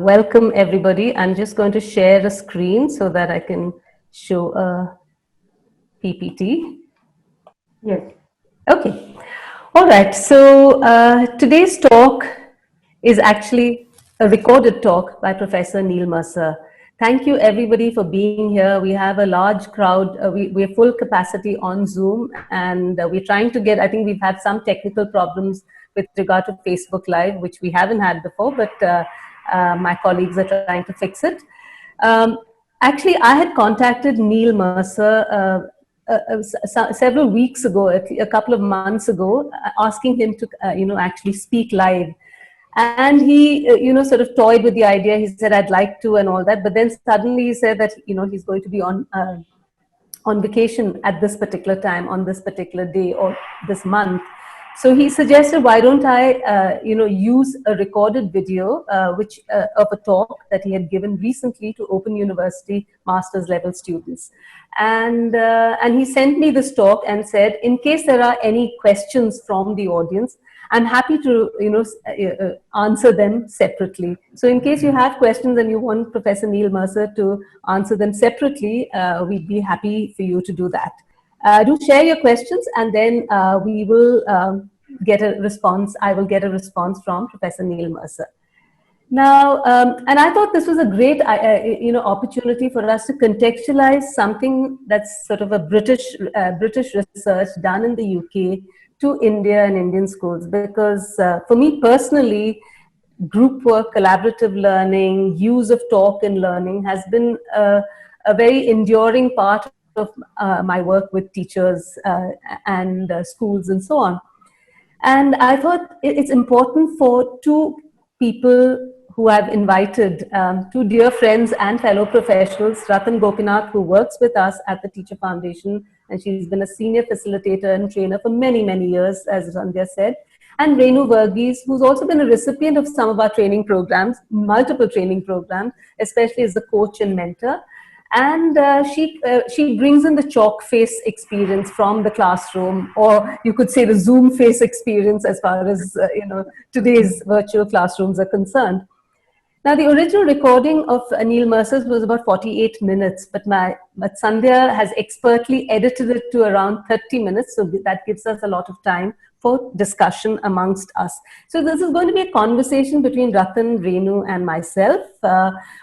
Welcome everybody. I'm just going to share a screen so that I can show a PPT. Yes. Okay. All right. So today's talk is actually a recorded talk by Professor Neil Mercer. Thank you everybody for being here. We have a large crowd. We're full capacity on Zoom, and we're trying to get, I think we've had some technical problems with regard to Facebook Live, which we haven't had before, but my colleagues are trying to fix it. Actually, I had contacted Neil Mercer several weeks ago, a couple of months ago, asking him to, actually speak live. And he, sort of toyed with the idea. He said, I'd like to and all that. But then suddenly he said that, he's going to be on vacation at this particular time, on this particular day or this month. So he suggested, why don't I, use a recorded video, of a talk that he had given recently to Open University master's level students. And he sent me this talk and said, in case there are any questions from the audience, I'm happy to, answer them separately. So in case you have questions and you want Professor Neil Mercer to answer them separately, we'd be happy for you to do that. Do share your questions, and then we will get a response. I will get a response from Professor Neil Mercer. Now, and I thought this was a great, opportunity for us to contextualize something that's sort of a British research done in the UK to India and Indian schools, because for me personally, group work, collaborative learning, use of talk in learning has been a very enduring part of my work with teachers and schools and so on. And I thought it's important for two people who I've invited, two dear friends and fellow professionals, Ratan Gopinath, who works with us at the Teacher Foundation, and she's been a senior facilitator and trainer for many, many years, as Sandhya said, and Renu Varghese, who's also been a recipient of some of our training programs, multiple training programs, especially as the coach and mentor. And she brings in the chalk face experience from the classroom, or you could say the Zoom face experience as far as today's virtual classrooms are concerned. Now, the original recording of Neil Mercer's was about 48 minutes, but Sandhya has expertly edited it to around 30 minutes, so that gives us a lot of time for discussion amongst us. So this is going to be a conversation between Ratan, Renu, and myself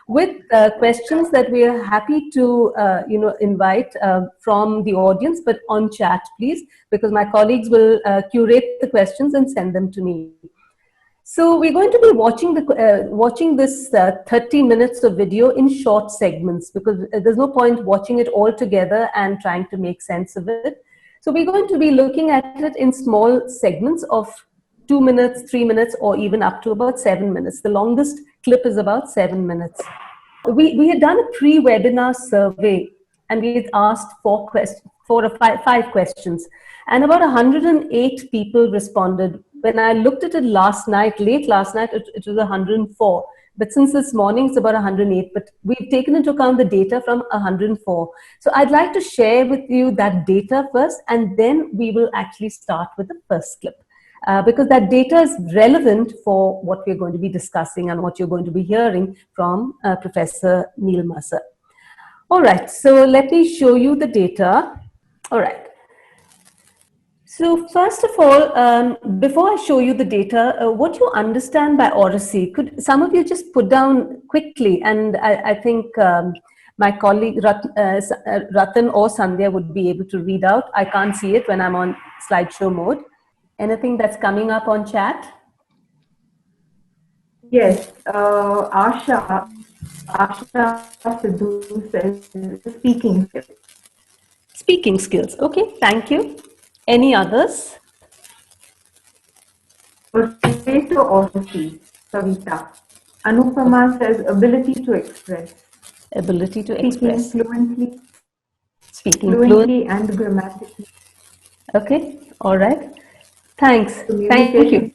with questions that we are happy to invite from the audience, but on chat, please, because my colleagues will curate the questions and send them to me. So we're going to be watching this 30 minutes of video in short segments, because there's no point watching it all together and trying to make sense of it. So we're going to be looking at it in small segments of 2 minutes, 3 minutes, or even up to about 7 minutes. The longest clip is about 7 minutes. We had done a pre-webinar survey, and we had asked 4 or 5 questions, and about 108 people responded. When I looked at it last night, late last night, it was 104. But since this morning, it's about 108. But we've taken into account the data from 104. So I'd like to share with you that data first, and then we will actually start with the first clip. Because that data is relevant for what we're going to be discussing and what you're going to be hearing from Professor Neil Mercer. All right, so let me show you the data. All right. So first of all, before I show you the data, what you understand by Oracy, could some of you just put down quickly? And I think my colleague Ratan or Sandhya would be able to read out. I can't see it when I'm on slideshow mode. Anything that's coming up on chat? Yes, Asha Sidhu says speaking skills. Speaking skills. Okay, thank you. Any others? Potato Oracy, Savita. Anupama says ability to express. Ability to express. Speaking fluently and grammatically. Okay, all right. Thanks. Thank you.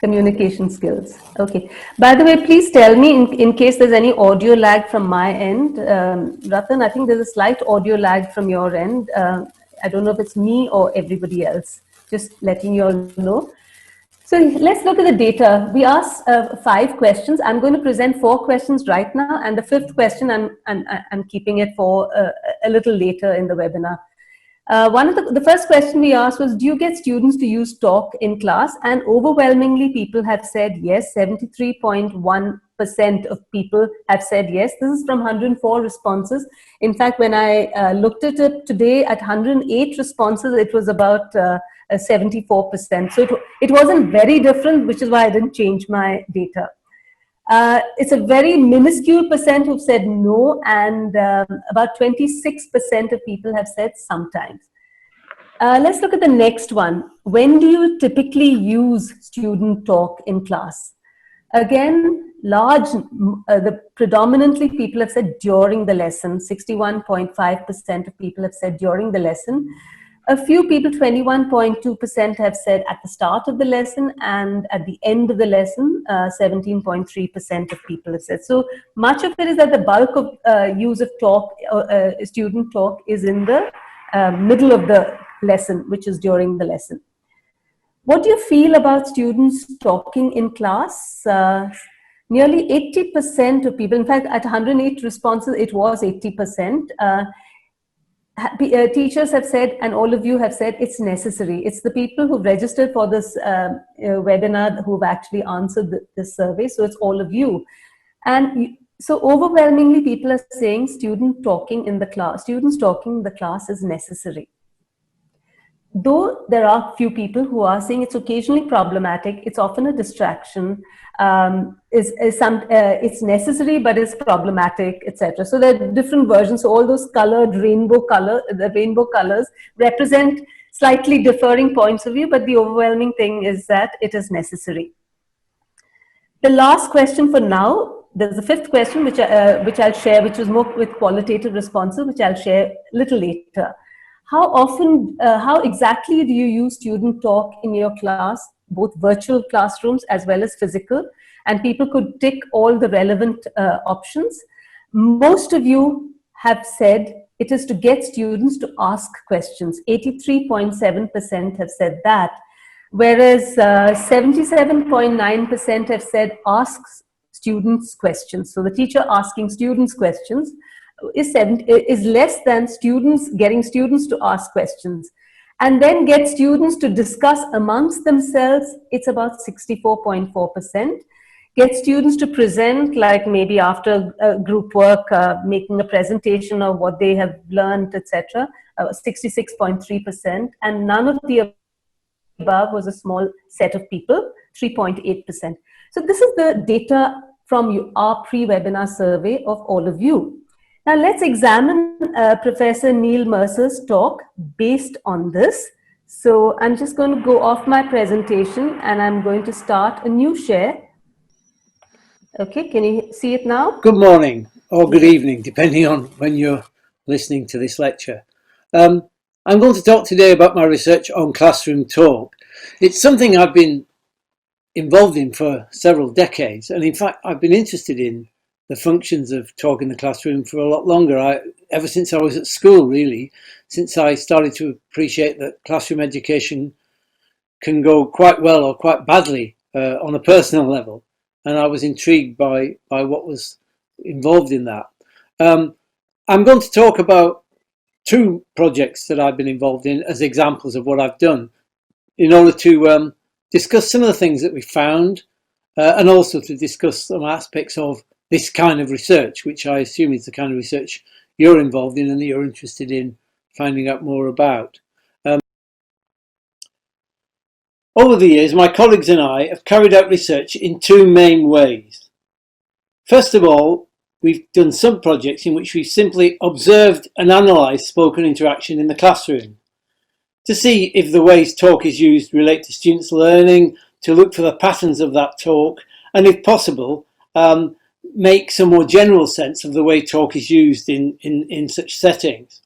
Communication skills. Okay. By the way, please tell me in case there's any audio lag from my end. Ratan, I think there's a slight audio lag from your end. I don't know if it's me or everybody else. Just letting you all know. So let's look at the data. We asked 5 questions. I'm going to present 4 questions right now, and the 5th question I'm keeping it for a little later in the webinar. One of the first question we asked was, do you get students to use talk in class? And overwhelmingly, people have said yes. 73.1% of people have said yes. This is from 104 responses. In fact, when I looked at it today, at 108 responses, it was about 74%. So it wasn't very different, which is why I didn't change my data. It's a very minuscule percent who've said no, and about 26% of people have said sometimes. Let's look at the next one. When do you typically use student talk in class? Again, predominantly people have said during the lesson. 61.5% of people have said during the lesson. A few people, 21.2%, have said at the start of the lesson, and at the end of the lesson, 17.3% of people have said. So much of it is that the bulk of use of talk, student talk, is in the middle of the lesson, which is during the lesson. What do you feel about students talking in class? Nearly 80% of people, in fact, at 108 responses, it was 80%. Teachers have said, and all of you have said, it's necessary. It's the people who've registered for this webinar who've actually answered this survey. So it's all of you. And so overwhelmingly, people are saying students talking in the class is necessary. Though there are few people who are saying it's occasionally problematic, it's often a distraction, it's necessary but it's problematic, etc. So there are different versions. So all those the rainbow colors represent slightly differing points of view, but the overwhelming thing is that it is necessary. The last question for now, there's a 5th question which I'll share, which was more with qualitative responses, which I'll share a little later. How exactly do you use student talk in your class, both virtual classrooms as well as physical? And people could tick all the relevant options. Most of you have said it is to get students to ask questions. 83.7% have said that, whereas 77.9% have said asks students questions. So the teacher asking students questions is less than getting students to ask questions. And then get students to discuss amongst themselves, it's about 64.4%. Get students to present, like maybe after group work, making a presentation of what they have learned, etc., 66.3%. And none of the above was a small set of people, 3.8%. So this is the data from our pre-webinar survey of all of you. Now let's examine Professor Neil Mercer's talk based on this. So I'm just going to go off my presentation and I'm going to start a new share. Okay, can you see it now? Good morning or good evening, depending on when you're listening to this lecture. I'm going to talk today about my research on classroom talk. It's something I've been involved in for several decades, and in fact I've been interested in the functions of talk in the classroom for a lot longer, ever since I was at school, really, since I started to appreciate that classroom education can go quite well or quite badly on a personal level, and I was intrigued by what was involved in that. I'm going to talk about 2 projects that I've been involved in as examples of what I've done in order to discuss some of the things that we found and also to discuss some aspects of this kind of research, which I assume is the kind of research you're involved in and that you're interested in finding out more about. Over the years, my colleagues and I have carried out research in 2 main ways. First of all, we've done some projects in which we've simply observed and analysed spoken interaction in the classroom to see if the ways talk is used relate to students' learning, to look for the patterns of that talk, and if possible, make some more general sense of the way talk is used in such settings.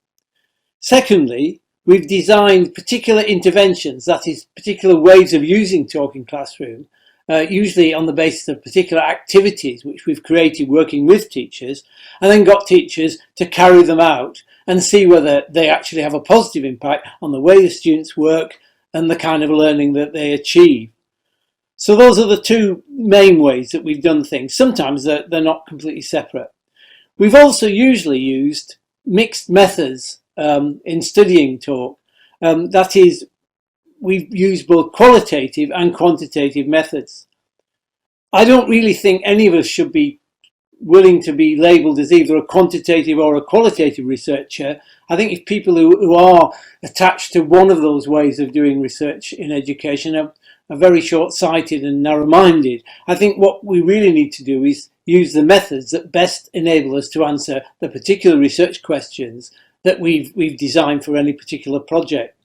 Secondly, we've designed particular interventions, that is, particular ways of using talk in classroom, usually on the basis of particular activities which we've created working with teachers, and then got teachers to carry them out and see whether they actually have a positive impact on the way the students work and the kind of learning that they achieve. So those are the two main ways that we've done things. Sometimes they're not completely separate. We've also usually used mixed methods in studying talk. That is, we've used both qualitative and quantitative methods. I don't really think any of us should be willing to be labelled as either a quantitative or a qualitative researcher. I think if people who are attached to one of those ways of doing research in education are very short-sighted and narrow-minded. I think what we really need to do is use the methods that best enable us to answer the particular research questions that we've designed for any particular project.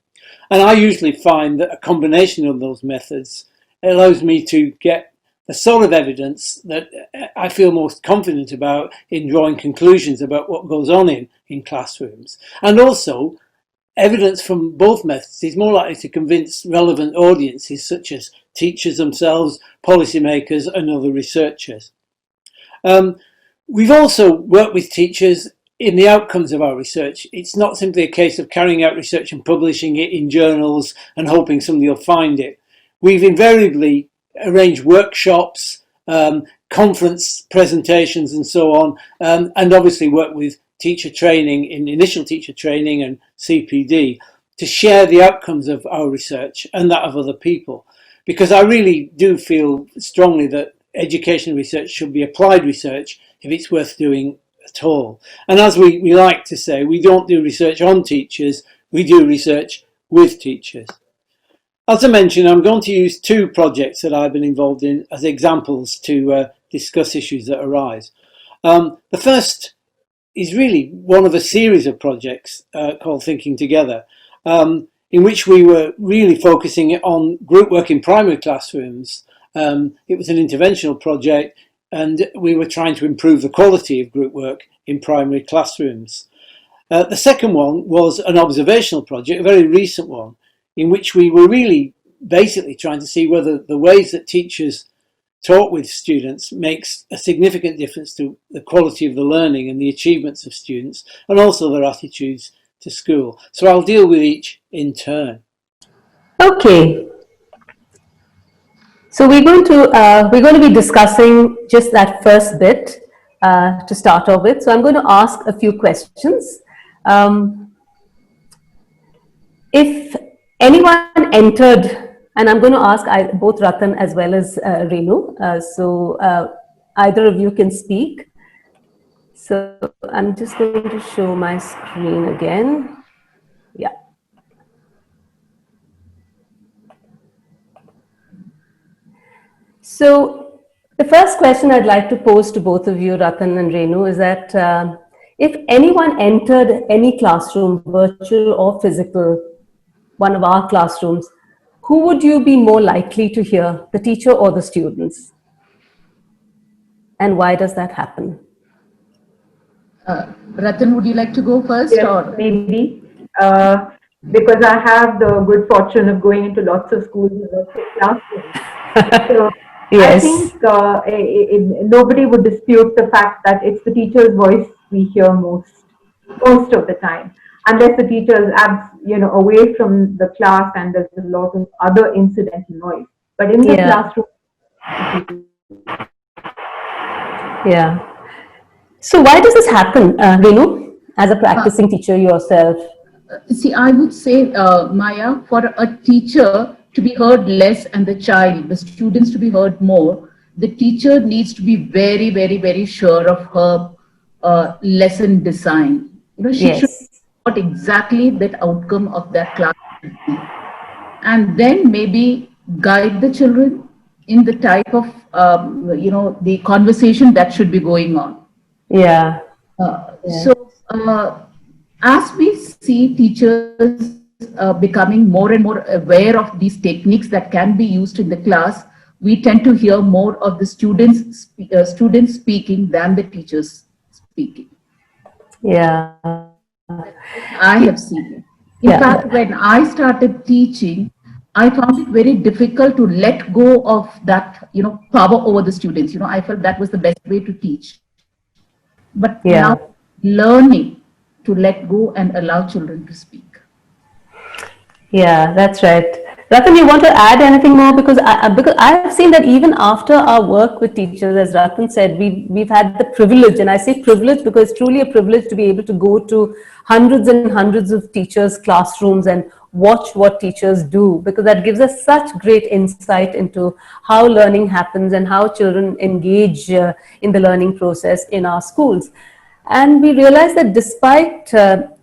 And I usually find that a combination of those methods allows me to get the sort of evidence that I feel most confident about in drawing conclusions about what goes on in classrooms. And also, evidence from both methods is more likely to convince relevant audiences such as teachers themselves, policymakers and other researchers. We've also worked with teachers in the outcomes of our research. It's not simply a case of carrying out research and publishing it in journals and hoping somebody will find it. We've invariably arranged workshops, conference presentations and so on, and obviously work with teacher training, in initial teacher training and CPD, to share the outcomes of our research and that of other people. Because I really do feel strongly that education research should be applied research if it's worth doing at all. And as we like to say, we don't do research on teachers, we do research with teachers. As I mentioned, I'm going to use two projects that I've been involved in as examples to discuss issues that arise. The first is really one of a series of projects called Thinking Together, in which we were really focusing on group work in primary classrooms. It was an interventional project, and we were trying to improve the quality of group work in primary classrooms. The second one was an observational project, a very recent one, in which we were really basically trying to see whether the ways that teachers talk with students makes a significant difference to the quality of the learning and the achievements of students, and also their attitudes to school. So I'll deal with each in turn. Okay. So we're going to be discussing just that first bit to start off with. So I'm going to ask a few questions. If anyone entered, and I'm going to ask both Ratan as well as Renu, so either of you can speak. So I'm just going to show my screen again. Yeah. So the first question I'd like to pose to both of you, Ratan and Renu, is that if anyone entered any classroom, virtual or physical, one of our classrooms, who would you be more likely to hear, the teacher or the students? And why does that happen? Ratan, would you like to go first? Yes, or maybe. Because I have the good fortune of going into lots of schools and lots of classrooms. So Yes. I think nobody would dispute the fact that it's the teacher's voice we hear most of the time. Unless the teacher is away from the class and there's a lot of other incidental noise. But in the classroom. Yeah. So why does this happen, Renu, as a practicing teacher yourself? See, I would say, Maya, for a teacher to be heard less and the students to be heard more, the teacher needs to be very, very, very sure of her lesson design. She should know what exactly that outcome of that class should be. And then maybe guide the children in the type of, the conversation that should be going on. Yeah. So, as we see teachers becoming more and more aware of these techniques that can be used in the class, we tend to hear more of the students speaking than the teachers speaking. Yeah. I have seen it. In fact, when I started teaching, I found it very difficult to let go of that, power over the students. I felt that was the best way to teach. But now learning to let go and allow children to speak. Yeah, that's right. Ratan, you want to add anything more? Because I've seen that even after our work with teachers, as Ratan said, we've had the privilege, and I say privilege because it's truly a privilege to be able to go to hundreds and hundreds of teachers' classrooms and watch what teachers do, because that gives us such great insight into how learning happens and how children engage in the learning process in our schools. And we realized that despite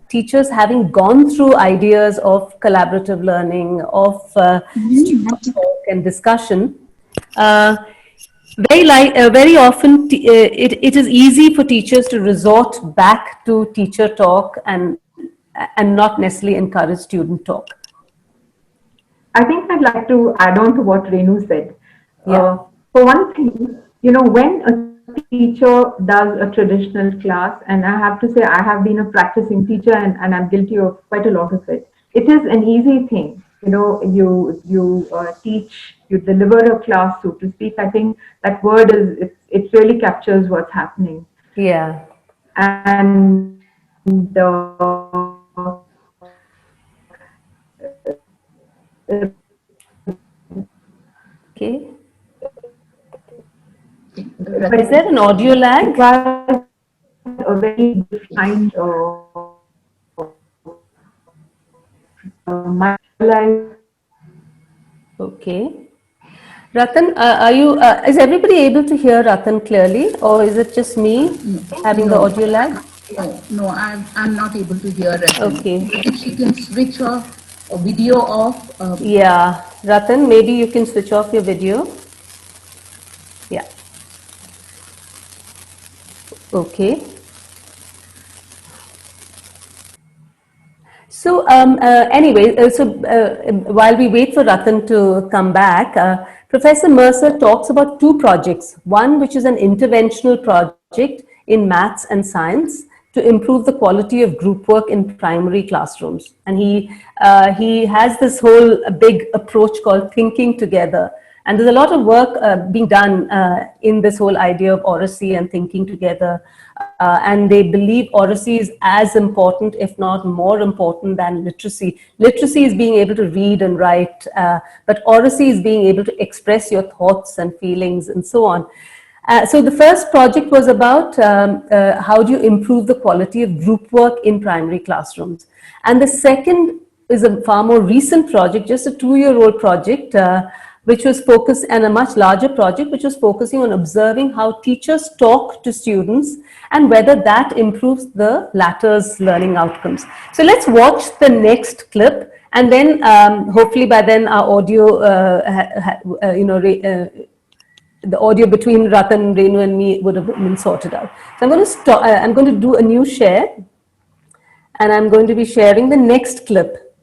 teachers having gone through ideas of collaborative learning, of student talk and discussion, very often it is easy for teachers to resort back to teacher talk and not necessarily encourage student talk. I think I'd like to add on to what Renu said. Yeah. For one thing, when a teacher does a traditional class, and I have to say I have been a practicing teacher and I'm guilty of quite a lot of it. It is an easy thing. You teach, you deliver a class, so to speak. I think that word it really captures what's happening. Yeah. And Okay. Is there an audio lag? A very defined Okay. Ratan, is everybody able to hear Ratan clearly, or is it just me having the audio lag? No, I'm not able to hear it. Okay. If she can switch off a video off. Yeah, Ratan, maybe you can switch off your video. Yeah. Okay. So while we wait for Ratan to come back, Professor Mercer talks about two projects. One, which is an interventional project in maths and science to improve the quality of group work in primary classrooms. And he has this whole big approach called thinking together. And there's a lot of work being done in this whole idea of Oracy and thinking together. And they believe Oracy is as important, if not more important, than literacy. Literacy is being able to read and write, but Oracy is being able to express your thoughts and feelings and so on. So the first project was about how do you improve the quality of group work in primary classrooms. And the second is a far more recent project, just a 2-year-old project, which was focused, and a much larger project, which was focusing on observing how teachers talk to students and whether that improves the latter's learning outcomes. So let's watch the next clip, and then hopefully by then our audio, the audio between Ratan, Renu and me would have been sorted out. So I'm going to stop, I'm going to do a new share, and I'm going to be sharing the next clip.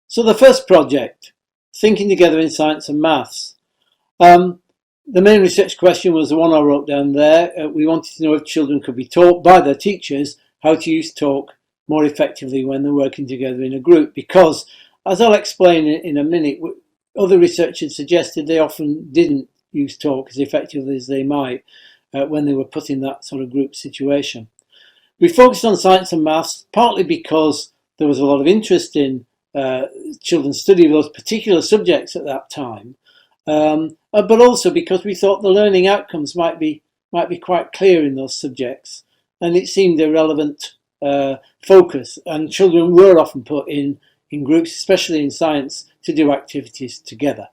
So the first project, thinking together in science and maths. The main research question was the one I wrote down there. We wanted to know if children could be taught by their teachers how to use talk more effectively when they're working together in a group, because, as I'll explain in a minute, other research had suggested they often didn't use talk as effectively as they might when they were put in that sort of group situation. We focused on science and maths partly because there was a lot of interest in children's study of those particular subjects at that time, but also because we thought the learning outcomes might be quite clear in those subjects, and it seemed a relevant focus, and children were often put in groups, especially in science, to do activities together.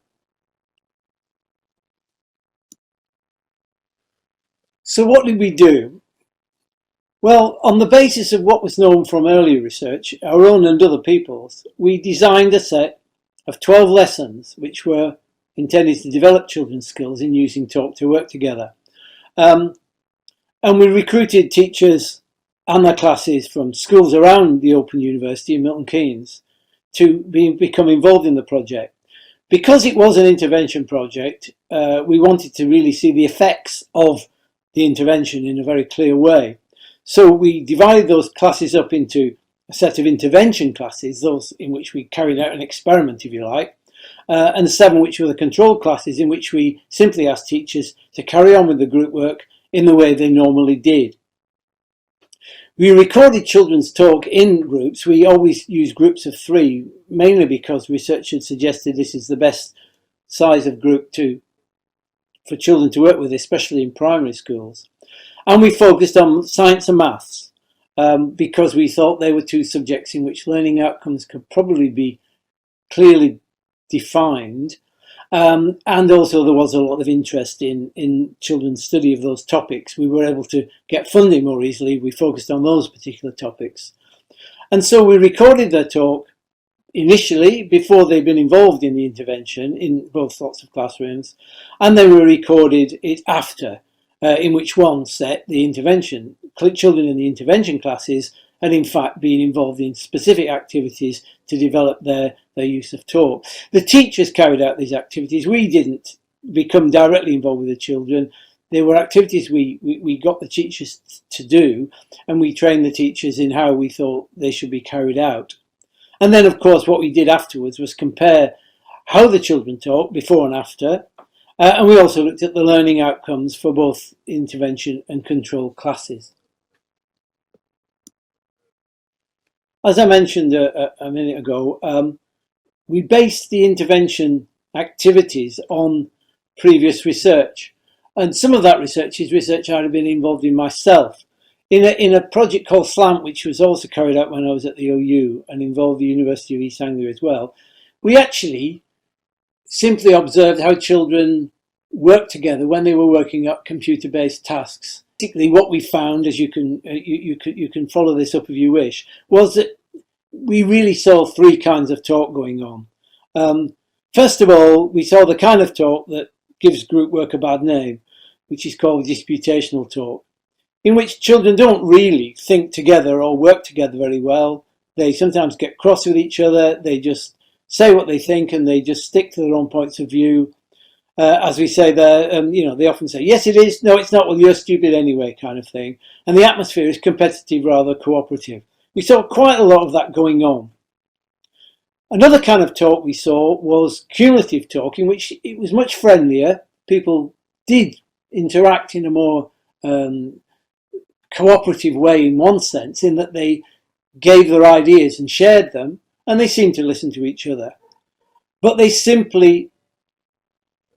So what did we do? Well, on the basis of what was known from earlier research, our own and other people's, we designed a set of 12 lessons which were intended to develop children's skills in using talk to work together. And we recruited teachers and their classes from schools around the Open University in Milton Keynes to become involved in the project. Because it was an intervention project, we wanted to really see the effects of the intervention in a very clear way. So we divided those classes up into a set of intervention classes, those in which we carried out an experiment, if you like, and 7 which were the control classes, in which we simply asked teachers to carry on with the group work in the way they normally did. We recorded children's talk in groups. We always use groups of 3, mainly because research had suggested this is the best size of group for children to work with, especially in primary schools. And we focused on science and maths because we thought they were 2 subjects in which learning outcomes could probably be clearly defined. And also there was a lot of interest in children's study of those topics. We were able to get funding more easily. We focused on those particular topics. And so we recorded their talk initially before they'd been involved in the intervention in both sorts of classrooms. And then we recorded it after, in which one set the intervention. Children in the intervention classes had in fact been involved in specific activities to develop their use of talk. The teachers carried out these activities. We didn't become directly involved with the children. They were activities we got the teachers to do, and we trained the teachers in how we thought they should be carried out. And then, of course, what we did afterwards was compare how the children talked before and after, and we also looked at the learning outcomes for both intervention and control classes. As I mentioned a minute ago, we based the intervention activities on previous research. And some of that research is research I'd have been involved in myself. In a project called SLANT, which was also carried out when I was at the OU and involved the University of East Anglia as well, we actually simply observed how children worked together when they were working up computer-based tasks. Particularly what we found, as you can follow this up if you wish, was that we really saw 3 kinds of talk going on. First of all, we saw the kind of talk that gives group work a bad name, which is called disputational talk, in which children don't really think together or work together very well. They sometimes get cross with each other. They just say what they think and they just stick to their own points of view. As we say there, they often say, yes, it is. No, it's not. Well, you're stupid anyway, kind of thing. And the atmosphere is competitive rather cooperative. We saw quite a lot of that going on. Another kind of talk we saw was cumulative talk, in which it was much friendlier. People did interact in a more cooperative way in one sense, in that they gave their ideas and shared them, and they seemed to listen to each other. But they simply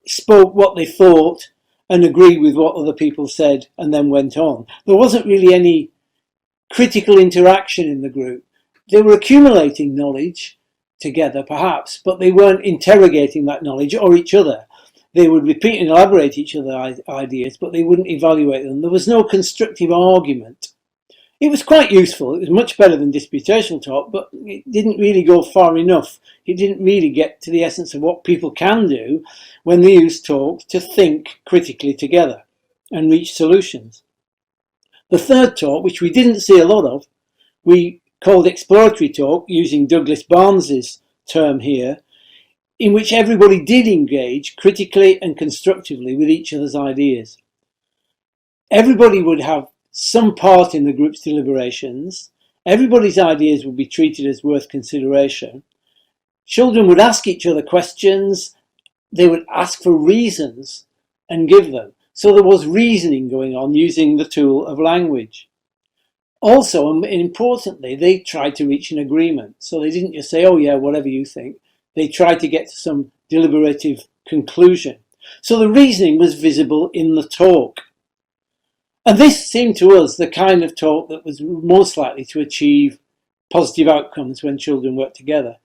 spoke what they thought and agreed with what other people said and then went on. There wasn't really any critical interaction in the group. They were accumulating knowledge together perhaps, but they weren't interrogating that knowledge or each other. They would repeat and elaborate each other's ideas, but they wouldn't evaluate them. There was no constructive argument. It was quite useful. It was much better than disputational talk, but it didn't really go far enough. It didn't really get to the essence of what people can do when they use talk to think critically together and reach solutions. The third talk, which we didn't see a lot of, we called exploratory talk, using Douglas Barnes's term here, in which everybody did engage critically and constructively with each other's ideas. Everybody would have some part in the group's deliberations. Everybody's ideas would be treated as worth consideration. Children would ask each other questions. They would ask for reasons and give them. So there was reasoning going on using the tool of language. Also, and importantly, they tried to reach an agreement. So they didn't just say, oh yeah, whatever you think. They tried to get to some deliberative conclusion. So the reasoning was visible in the talk. And this seemed to us the kind of talk that was most likely to achieve positive outcomes when children work together,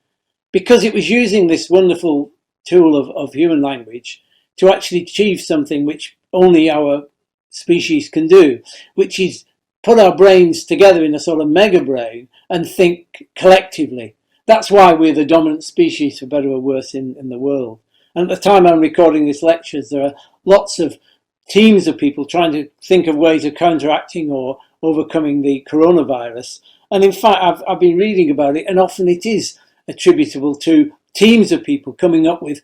because it was using this wonderful tool of human language to actually achieve something which only our species can do, which is put our brains together in a sort of mega brain and think collectively. That's why we're the dominant species, for better or worse, in the world. And at the time I'm recording these lectures, there are lots of teams of people trying to think of ways of counteracting or overcoming the coronavirus. And in fact, I've been reading about it, and often it is attributable to teams of people coming up with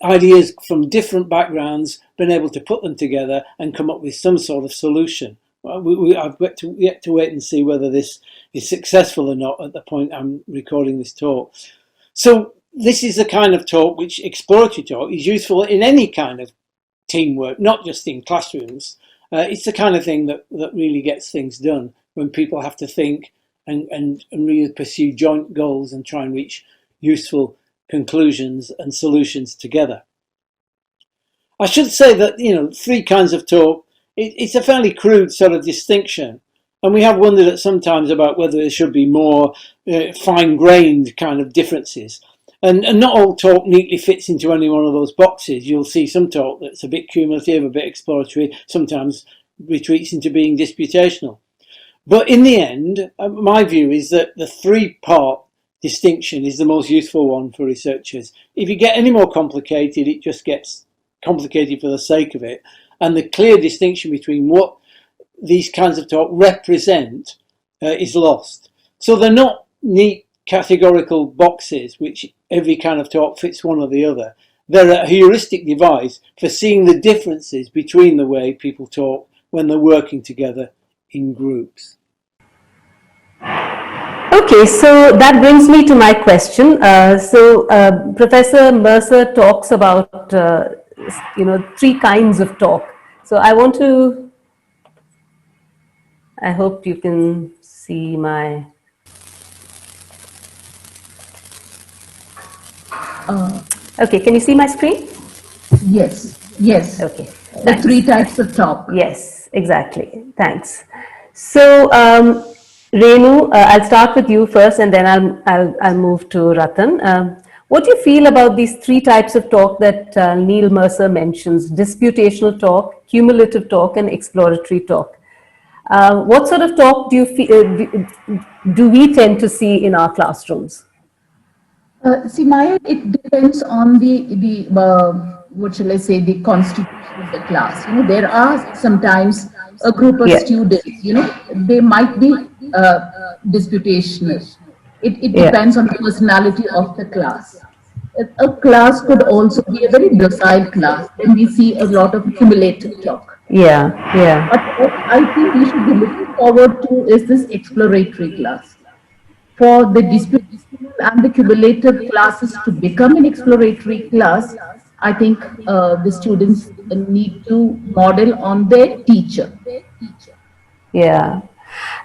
ideas from different backgrounds, being able to put them together and come up with some sort of solution. I've yet to wait and see whether this is successful or not at the point I'm recording this talk. So this is the kind of talk which, exploratory talk, is useful in any kind of teamwork, not just in classrooms. It's the kind of thing that really gets things done when people have to think and really pursue joint goals and try and reach useful conclusions and solutions together. I should say that, three kinds of talk, it's a fairly crude sort of distinction. And we have wondered at sometimes about whether there should be more fine-grained kind of differences. And not all talk neatly fits into any one of those boxes. You'll see some talk that's a bit cumulative, a bit exploratory, sometimes retreats into being disputational. But in the end, my view is that the three-part distinction is the most useful one for researchers. If you get any more complicated, it just gets complicated for the sake of it. And the clear distinction between what these kinds of talk represent is lost. So they're not neat categorical boxes which every kind of talk fits one or the other. They're a heuristic device for seeing the differences between the way people talk when they're working together in groups. Okay, so that brings me to my question. Professor Mercer talks about three kinds of talk. So I hope you can see my. Okay, can you see my screen? Yes, yes. Okay. The three types of talk. Yes, exactly. Thanks. So, Renu, I'll start with you first, and then I'll move to Ratan. What do you feel about these three types of talk that Neil Mercer mentions: disputational talk, cumulative talk, and exploratory talk? What sort of talk do you do we tend to see in our classrooms? See, Maya, it depends on the what shall I say, the constitution of the class. There are sometimes a group of students, they might be disputational. It depends on the personality of the class. A class could also be a very docile class, and we see a lot of cumulative talk. Yeah. But what I think we should be looking forward to is this exploratory class. For the disputational and the cumulative classes to become an exploratory class, I think the students need to model on their teacher. Yeah.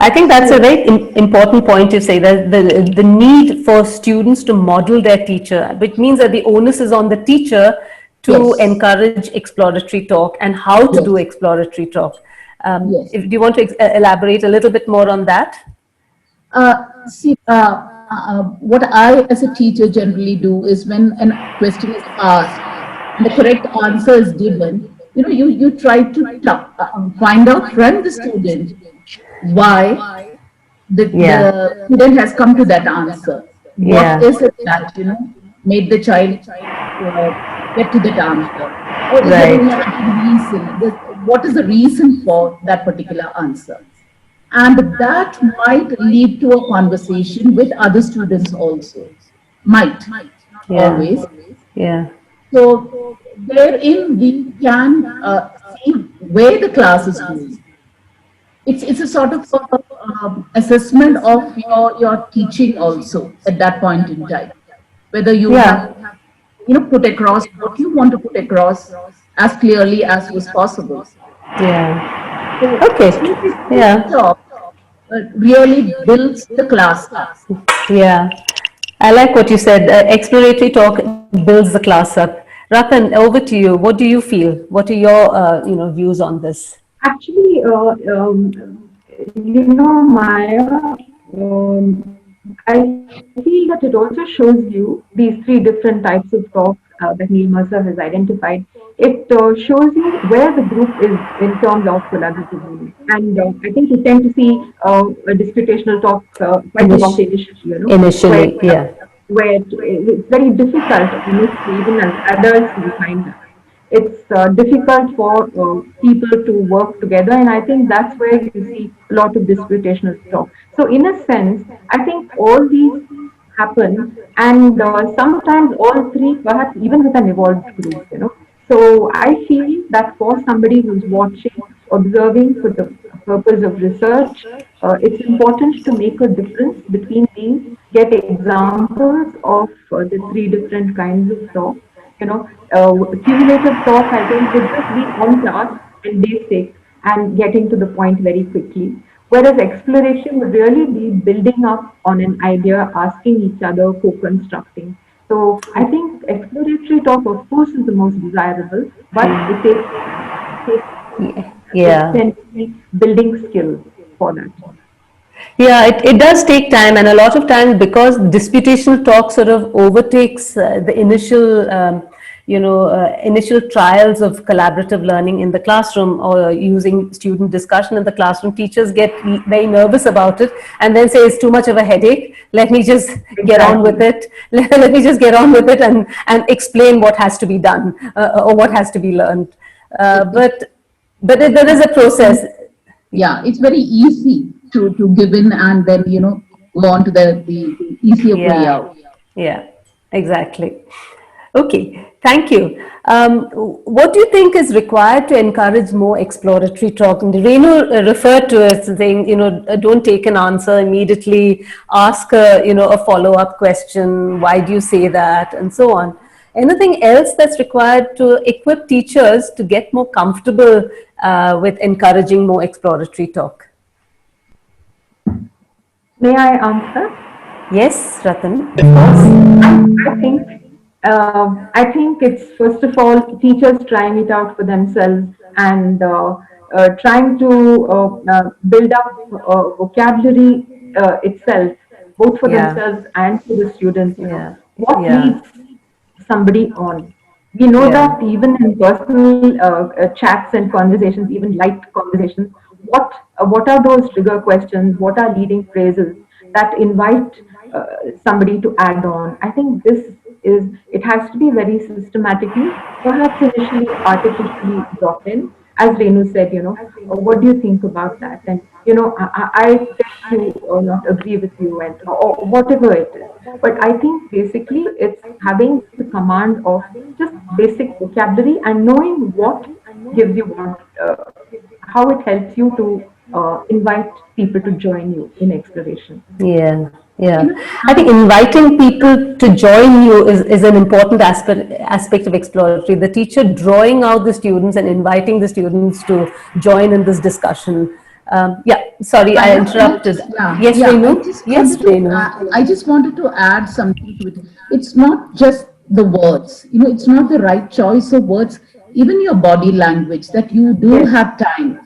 I think that's a very important point to say, that the need for students to model their teacher, which means that the onus is on the teacher to encourage exploratory talk and how to do exploratory talk. Do you want to elaborate a little bit more on that? What I as a teacher generally do is, when a question is asked and the correct answer is given, you try to find out from the student why the student has come to that answer. What is it that made the child get to that answer? Or is there any reason? What is the reason for that particular answer? And that might lead to a conversation with other students also. Might. Always. Yeah. So therein we can see where the class is going. It's a sort of assessment of your teaching also at that point in time. Whether you have put across what you want to put across as clearly as was possible. Yeah. So Okay. Really builds the class up. Yeah. I like what you said. Exploratory talk builds the class up. Ratan, over to you. What do you feel? What are your views on this? Actually, Maya, I feel that it also shows you these three different types of talk that Neil Mercer has identified. It shows you where the group is in terms of collaborative. And I think you tend to see a disputational talk quite a lot initially. Initially, where it's very difficult, even as adults, to find that. It's difficult for people to work together, and I think that's where you see a lot of disputational talk. So in a sense, I think all these happen, and sometimes all three, perhaps even with an evolved group, So I feel that for somebody who's watching, observing for the purpose of research, it's important to make a difference between these, get examples of the three different kinds of talk. Cumulative talk, I think, would just be on task and basic and getting to the point very quickly. Whereas exploration would really be building up on an idea, asking each other, co-constructing. So I think exploratory talk, of course, is the most desirable, but it takes Yeah. essentially building skills for that. Yeah, it does take time, and a lot of times because disputational talk sort of overtakes the initial, initial trials of collaborative learning in the classroom or using student discussion in the classroom. Teachers get very nervous about it and then say it's too much of a headache. Let me just get on with it. Let me just get on with it and explain what has to be done or what has to be learned. But there is a process. Yeah, it's very easy to give in and then, go on to the easier way out. Yeah, exactly. Okay, thank you. What do you think is required to encourage more exploratory talk? And Renu referred to it saying, don't take an answer immediately, ask a follow-up question, why do you say that, and so on. Anything else that's required to equip teachers to get more comfortable with encouraging more exploratory talk? May I answer? Yes, Ratan, of course. I think it's first of all teachers trying it out for themselves and trying to build up vocabulary itself, both for themselves and for the students. What leads somebody on? We know that even in personal chats and conversations, even light conversations, what are those trigger questions? What are leading phrases that invite somebody to add on? I think it has to be very systematically, perhaps initially artificially brought in. As Renu said, what do you think about that? And I tend to not agree with you, and or whatever it is. But I think basically it's having the command of just basic vocabulary and knowing what gives you what, how it helps you to invite people to join you in exploration. Yeah. I think inviting people to join you is an important aspect of exploratory. The teacher drawing out the students and inviting the students to join in this discussion. Sorry, I interrupted. Yes, Renu? Yes, Renu. I just wanted to add something to it. It's not just the words, it's not the right choice of words, even your body language, that you do have time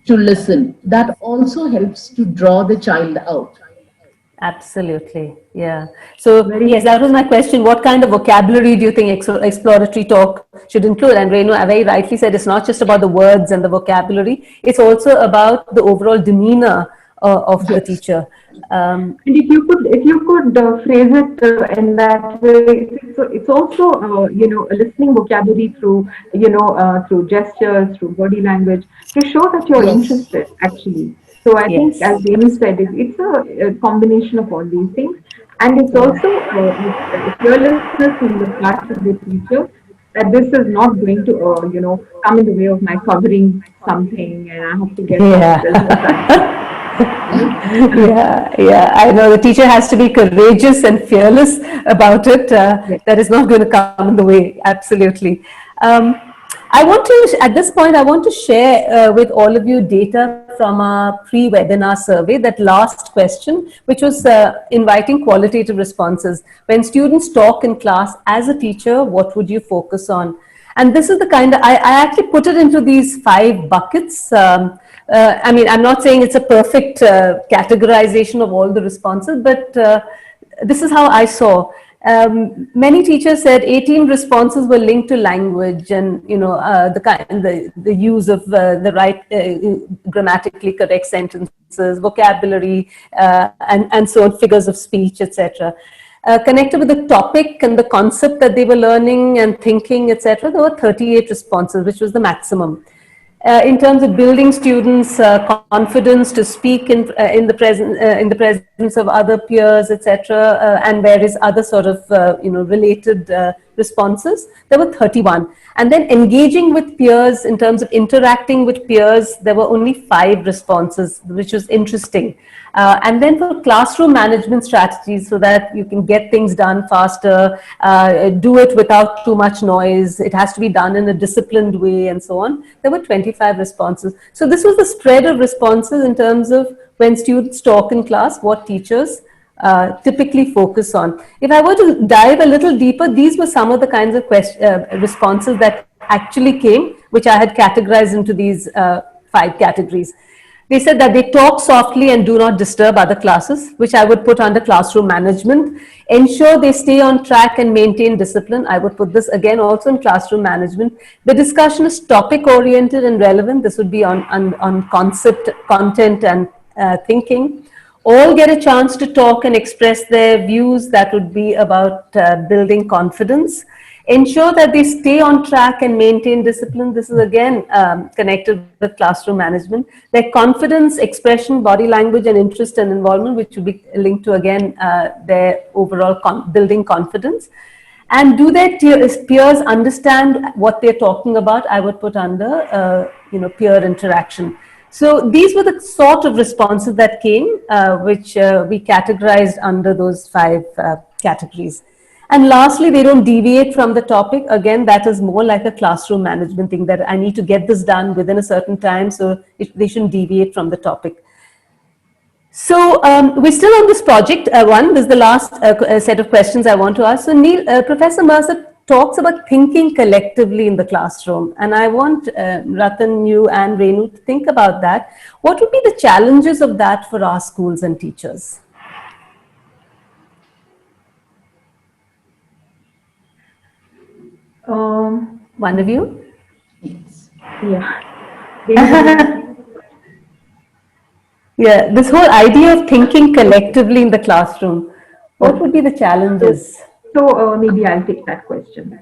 to listen. That also helps to draw the child out. Absolutely. Yeah. So yes, that was my question. What kind of vocabulary do you think exploratory talk should include? And Renu very rightly said, it's not just about the words and the vocabulary. It's also about the overall demeanor of the teacher. And if you could phrase it in that way, it's also a listening vocabulary through through gestures, through body language, to show that you're interested actually. So I think, as Renu said, it's a combination of all these things, and it's also fearlessness in the part of the teacher that this is not going to come in the way of my covering something, and I have to get I know the teacher has to be courageous and fearless about it. That is not going to come in the way. Absolutely. At this point, I want to share with all of you data from our pre-webinar survey, that last question, which was inviting qualitative responses. When students talk in class as a teacher, what would you focus on? And this is the kind of, I actually put it into these 5 buckets. I mean, I'm not saying it's a perfect categorization of all the responses, but this is how I saw. Many teachers said 18 responses were linked to language and the use of the right grammatically correct sentences, vocabulary, and so on, figures of speech, etc. Connected with the topic and the concept that they were learning and thinking, etc. There were 38 responses, which was the maximum. In terms of building students' confidence to speak in the presence of other peers, etc., and various other sort of related responses, there were 31. And then engaging with peers in terms of interacting with peers, there were only 5 responses, which was interesting. And then for classroom management strategies, so that you can get things done faster, do it without too much noise, it has to be done in a disciplined way and so on, there were 25 responses. So this was the spread of responses in terms of when students talk in class, what teachers typically focus on. If I were to dive a little deeper, these were some of the kinds of responses that actually came, which I had categorized into these 5 categories. They said that they talk softly and do not disturb other classes, which I would put under classroom management. Ensure they stay on track and maintain discipline. I would put this again also in classroom management. The discussion is topic oriented and relevant. This would be on concept, content and thinking. All get a chance to talk and express their views. That would be about building confidence. Ensure that they stay on track and maintain discipline. This is again connected with classroom management. Their confidence, expression, body language, and interest and involvement, which would be linked to again their overall building confidence. And do their peers understand what they're talking about? I would put under peer interaction. So these were the sort of responses that came, which we categorized under those 5 categories. And lastly, they don't deviate from the topic. Again, that is more like a classroom management thing, that I need to get this done within a certain time, so they shouldn't deviate from the topic. So we're still on this project one. This is the last set of questions I want to ask. So Neil, Professor Mercer talks about thinking collectively in the classroom. And I want Ratan, you and Renu to think about that. What would be the challenges of that for our schools and teachers? One of you? Yes. Yeah. Yeah, this whole idea of thinking collectively in the classroom, what would be the challenges? So maybe I'll take that question.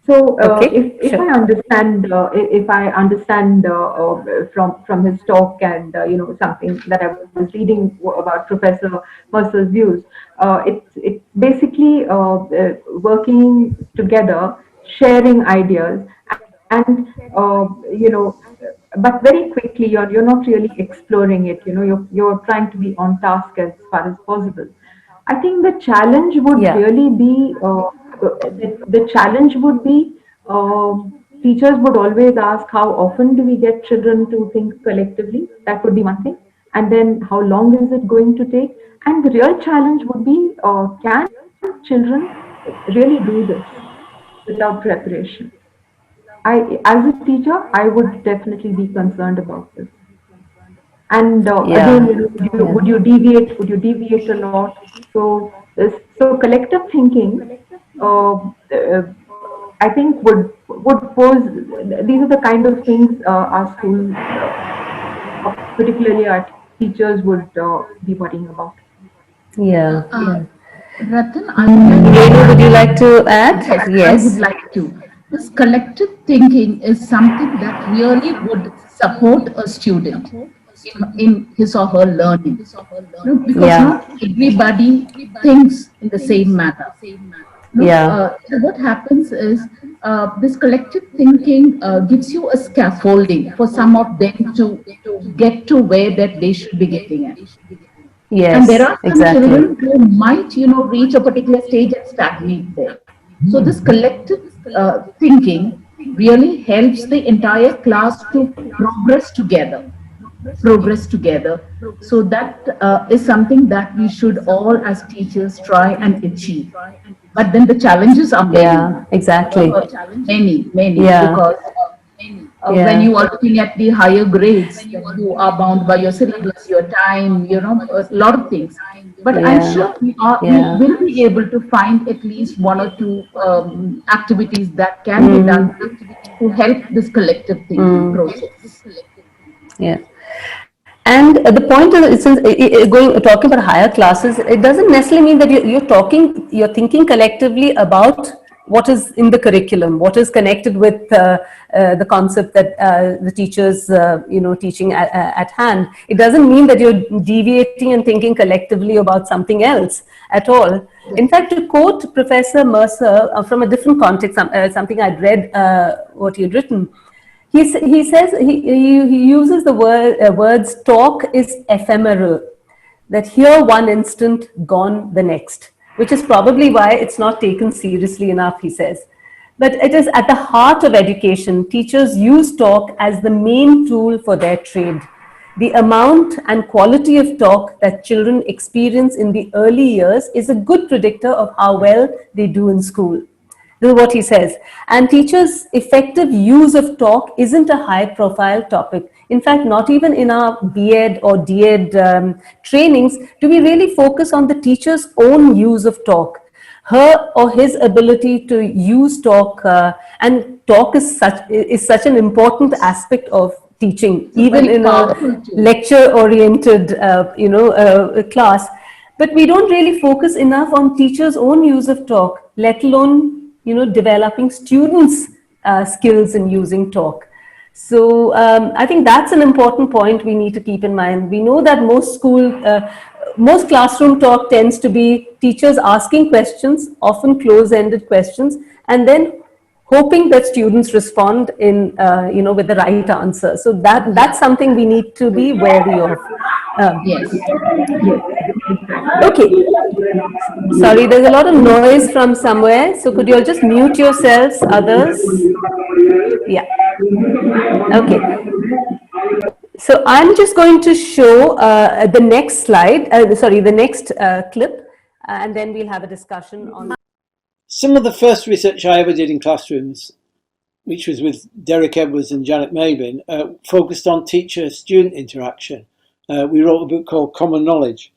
So if sure. I understand from his talk and something that I was reading about Professor Mercer's views, it's basically working together, sharing ideas, and but very quickly you're not really exploring it. You're trying to be on task as far as possible. I think the challenge would really be the challenge would be teachers would always ask, how often do we get children to think collectively? That would be one thing. And then how long is it going to take? And the real challenge would be, can children really do this without preparation? As a teacher, I would definitely be concerned about this. And again, would you deviate? Would you deviate a lot? So collective thinking, I think would pose. These are the kind of things our schools, particularly our teachers, would be worrying about. Ratan, would you like to add? Yes, I would like to. This collective thinking is something that really would support a student in his or her learning, because not everybody thinks in the same manner. So what happens is this collective thinking gives you a scaffolding for some of them to get to where that they should be getting at. And there are some children who might reach a particular stage and stagnate there. So this collective thinking really helps the entire class to progress together. So that is something that we should all as teachers try and achieve. But then the challenges are many. Many, because when you are looking at the higher grades, you are bound by your syllabus, your time, a lot of things. But I'm sure we will be able to find at least 1 or 2 activities that can be done to help this collective thinking process. And the point is, talking about higher classes, it doesn't necessarily mean that you're thinking collectively about what is in the curriculum, what is connected with the concept that the teachers, teaching at hand. It doesn't mean that you're deviating and thinking collectively about something else at all. In fact, to quote Professor Mercer from a different context, something I'd read what he'd written, he says, he uses the words, talk is ephemeral, that here one instant, gone the next, which is probably why it's not taken seriously enough, he says. But it is at the heart of education. Teachers use talk as the main tool for their trade. The amount and quality of talk that children experience in the early years is a good predictor of how well they do in school. This is what he says. And teachers' effective use of talk isn't a high-profile topic. In fact, not even in our B.Ed or D.Ed trainings do we really focus on the teacher's own use of talk, her or his ability to use talk, and talk is such an important aspect of teaching, even in a lecture-oriented, class. But we don't really focus enough on teachers' own use of talk, let alone developing students' skills in using talk. So I think that's an important point we need to keep in mind. We know that most classroom talk tends to be teachers asking questions, often close-ended questions, and then hoping that students respond in, with the right answer. So that's something we need to be wary of. Yes. Okay. Sorry, there's a lot of noise from somewhere. So could you all just mute yourselves, others? Yeah. Okay. So I'm just going to show the next slide, the next clip, and then we'll have a discussion on. Some of the first research I ever did in classrooms, which was with Derek Edwards and Janet Mabin, focused on teacher-student interaction. We wrote a book called Common Knowledge.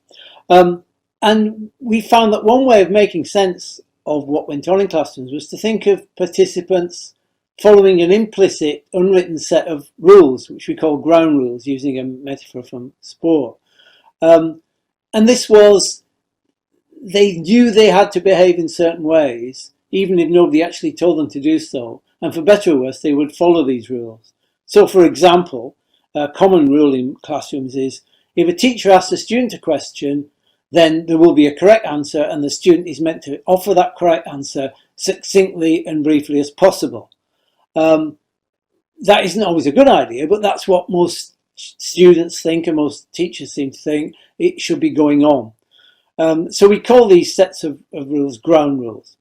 And we found that one way of making sense of what went on in classrooms was to think of participants following an implicit, unwritten set of rules, which we call ground rules, using a metaphor from sport. And this was, they knew they had to behave in certain ways, even if nobody actually told them to do so. And for better or worse, they would follow these rules. So, for example, a common rule in classrooms is, if a teacher asks a student a question, then there will be a correct answer, and the student is meant to offer that correct answer succinctly and briefly as possible. That isn't always a good idea, but that's what most students think and most teachers seem to think it should be going on. So we call these sets of rules ground rules.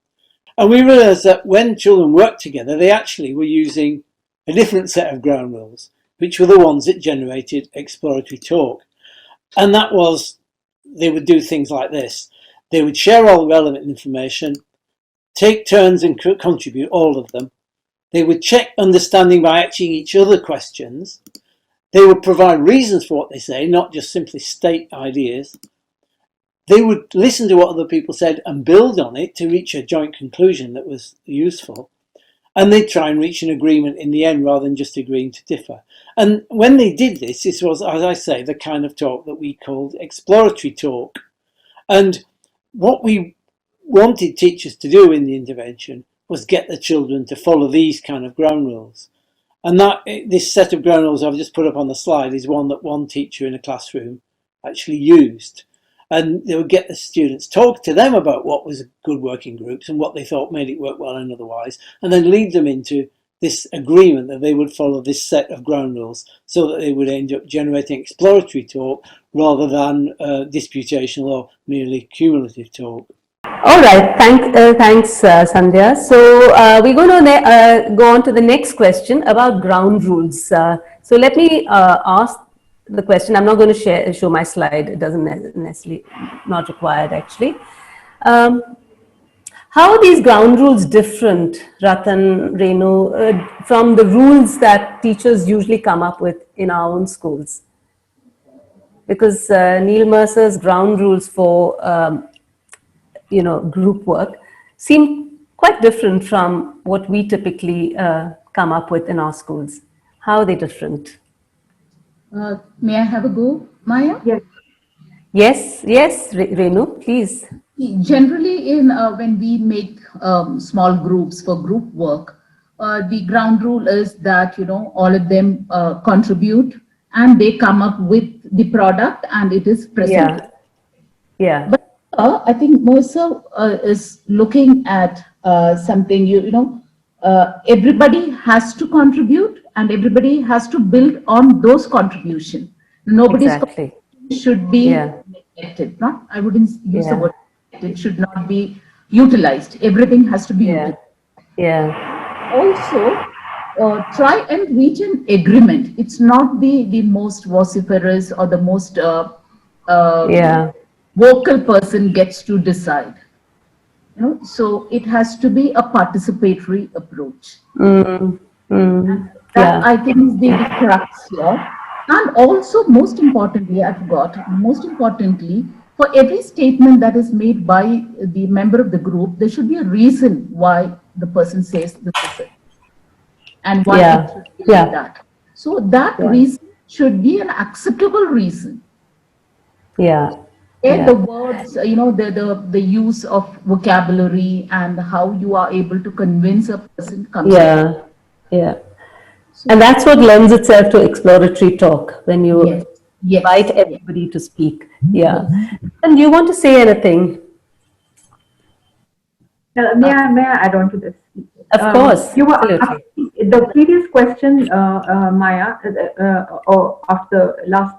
And we realized that when children worked together, they actually were using a different set of ground rules, which were the ones that generated exploratory talk. And that was, they would do things like this. They would share all the relevant information, take turns and contribute, all of them. They would check understanding by asking each other questions. They would provide reasons for what they say, not just simply state ideas. They would listen to what other people said and build on it to reach a joint conclusion that was useful. And they'd try and reach an agreement in the end rather than just agreeing to differ. And when they did this, this was, as I say, the kind of talk that we called exploratory talk. And what we wanted teachers to do in the intervention was get the children to follow these kind of ground rules. And that this set of ground rules I've just put up on the slide is one that one teacher in a classroom actually used. And they would get the students, talk to them about what was good working groups and what they thought made it work well and otherwise, and then lead them into this agreement that they would follow this set of ground rules so that they would end up generating exploratory talk rather than disputational or merely cumulative talk. All right, thanks, Sandhya. So we're going to go on to the next question about ground rules. So let me ask the question. I'm not going to show my slide. It doesn't necessarily, not required actually. How are these ground rules different, Ratan, Renu, from the rules that teachers usually come up with in our own schools? Because Neil Mercer's ground rules for group work seem quite different from what we typically come up with in our schools. How are they different? May I have a go, Maya? Yes. Yes, Renu, please. Generally, in when we make small groups for group work, the ground rule is that all of them contribute and they come up with the product and it is presented. Yeah. Yeah. But I think Mercer is looking at something. Everybody has to contribute and everybody has to build on those contribution. Nobody's Exactly. contribution should be Yeah. neglected. Not, I wouldn't use the Yeah. word neglected. It should not be utilized. Everything has to be Yeah. utilized. Yeah. Also, try and reach an agreement. It's not the most vociferous or the most um, Yeah. vocal person gets to decide. So it has to be a participatory approach. Mm. And Mm. that Yeah. I think is the crux here. And also, most importantly, I forgot, most importantly, for every statement that is made by the member of the group, there should be a reason why the person says this is it and why it Yeah. should be like Yeah. that. So that Yeah. reason should be an acceptable reason. Yeah. And the Yeah. words, the use of vocabulary and how you are able to convince a person comes in. Yeah. Yeah. So And that's what lends itself to exploratory talk when yes, you invite yes, yes, everybody to speak. Yeah. yes. And you want to say anything? May I add on to this? Of course. You were Absolutely. asking the previous question, Maya, or after last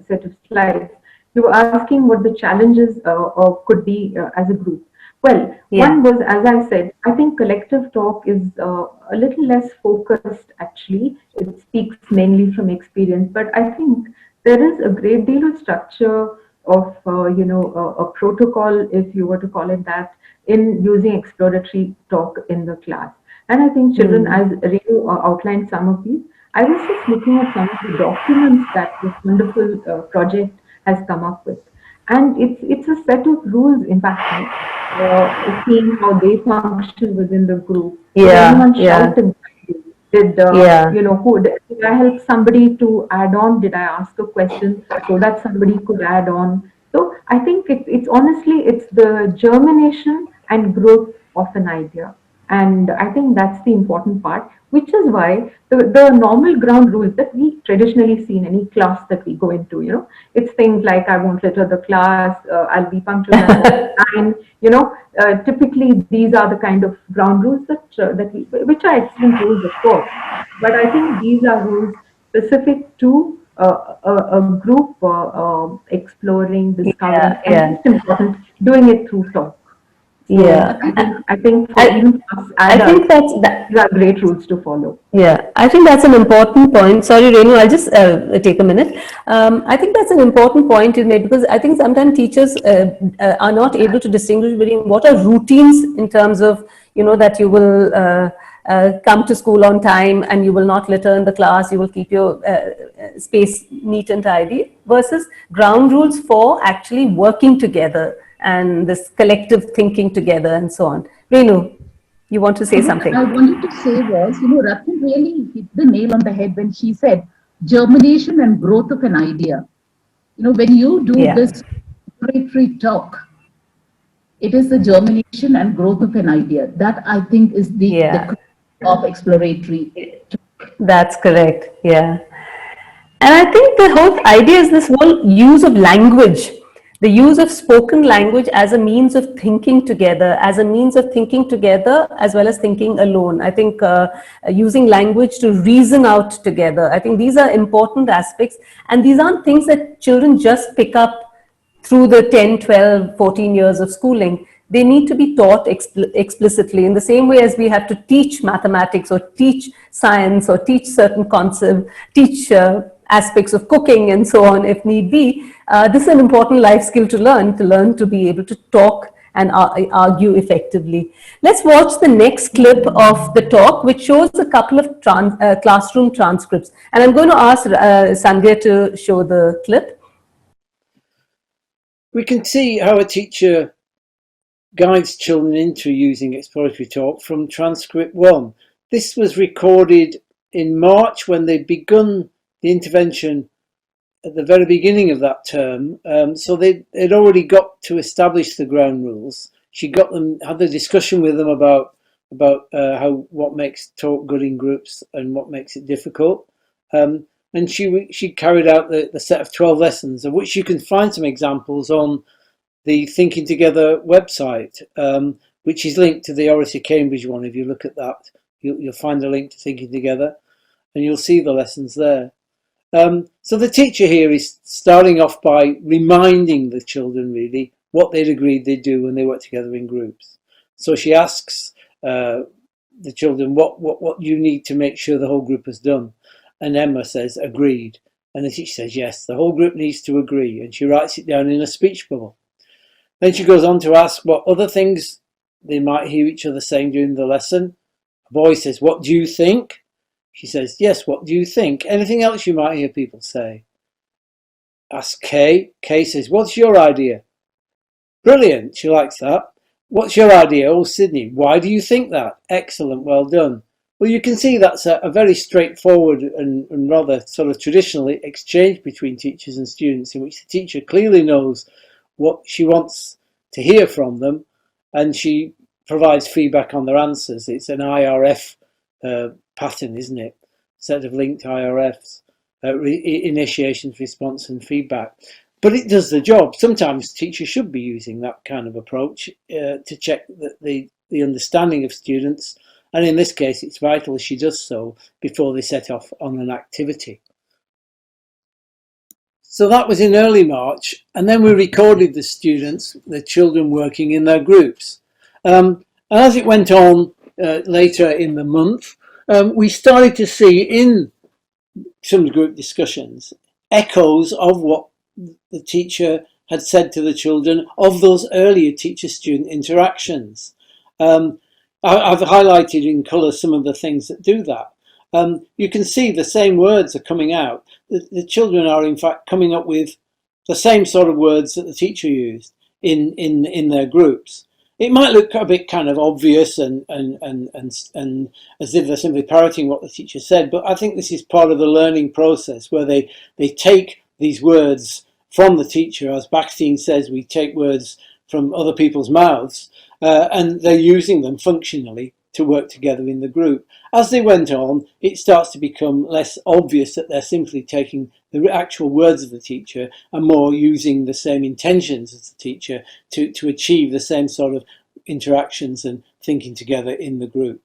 set of slides. You were asking what the challenges or could be as a group. Well, Yeah. one was, as I said, I think collective talk is a little less focused. Actually, it speaks mainly from experience, but I think there is a great deal of structure of a protocol, if you were to call it that, in using exploratory talk in the class. And I think children, Mm. as Renu outlined some of these, I was just looking at some of the documents that this wonderful project has come up with. And it's a set of rules, in fact, seeing how they function within the group. Did Yeah. anyone Yeah. shout in front of you? Did Yeah. did I help somebody to add on? Did I ask a question so that somebody could add on? So I think it's honestly it's the germination and growth of an idea. And I think that's the important part, which is why the normal ground rules that we traditionally see in any class that we go into, it's things like I won't litter the class, I'll be punctual and time, typically these are the kind of ground rules which are excellent rules, of course. But I think these are rules specific to a group exploring, Yeah. discovering, and Yeah. most important, doing it through talk. So Yeah. I think for I, even us I think adults, that's that. these are great rules to follow. Yeah, I think that's an important point. Sorry, Renu, I'll just take a minute. I think that's an important point you made because I think sometimes teachers are not able to distinguish between what are routines in terms of, that you will come to school on time and you will not litter in the class, you will keep your space neat and tidy, versus ground rules for actually working together and this collective thinking together and so on. Renu, you want to say What something? I wanted to say was, Ratan really hit the nail on the head when she said germination and growth of an idea. When you do Yeah. this exploratory talk, it is the germination and growth of an idea. That I think is the Yeah, crux of exploratory. that's correct. Yeah. And I think the whole idea is this whole use of language, the use of spoken language as a means of thinking together, as well as thinking alone. I think using language to reason out together. I think these are important aspects. And these aren't things that children just pick up through the 10, 12, 14 years of schooling. They need to be taught explicitly in the same way as we have to teach mathematics or teach science or teach certain concepts, teach aspects of cooking and so on if need be. This is an important life skill to learn to be able to talk and argue effectively. Let's watch the next clip of the talk, which shows a couple of classroom transcripts. And I'm going to ask Sandhya to show the clip. We can see how a teacher guides children into using exploratory talk from transcript 1. This was recorded in March when they'd begun the intervention at the very beginning of that term, so they'd already got to establish the ground rules. She got them, had the discussion with them about what makes talk good in groups and what makes it difficult. And she carried out the set of 12 lessons, of which you can find some examples on the Thinking Together website, which is linked to the Oracy Cambridge one. If you look at that, you'll find a link to Thinking Together, and you'll see the lessons there. So the teacher here is starting off by reminding the children really what they'd agreed they'd do when they work together in groups. So she asks the children, what you need to make sure the whole group has done. And Emma says, agreed. And the teacher says, yes, the whole group needs to agree. And she writes it down in a speech bubble. Then she goes on to ask what other things they might hear each other saying during the lesson. A boy says, what do you think? She says, yes, what do you think? Anything else you might hear people say? Ask Kay. Kay says, what's your idea? Brilliant, she likes that. What's your idea? Oh, Sydney, why do you think that? Excellent, well done. Well, you can see that's a very straightforward and rather sort of traditional exchange between teachers and students, in which the teacher clearly knows what she wants to hear from them, and she provides feedback on their answers. It's an IRF pattern, isn't it? Set of linked IRFs, initiations, response and feedback. But it does the job. Sometimes teachers should be using that kind of approach to check the understanding of students. And in this case, it's vital she does so before they set off on an activity. So that was in early March. And then we recorded the students, the children working in their groups. And as it went on later in the month, we started to see in some group discussions echoes of what the teacher had said to the children of those earlier teacher-student interactions. I've highlighted in colour some of the things that do that. You can see the same words are coming out. The children are in fact coming up with the same sort of words that the teacher used in their groups. It might look a bit kind of obvious and as if they're simply parroting what the teacher said, but I think this is part of the learning process where they take these words from the teacher. As Bakhtin says, we take words from other people's mouths, and they're using them functionally to work together in the group. As they went on, it starts to become less obvious that they're simply taking the actual words of the teacher and more using the same intentions as the teacher to achieve the same sort of interactions and thinking together in the group.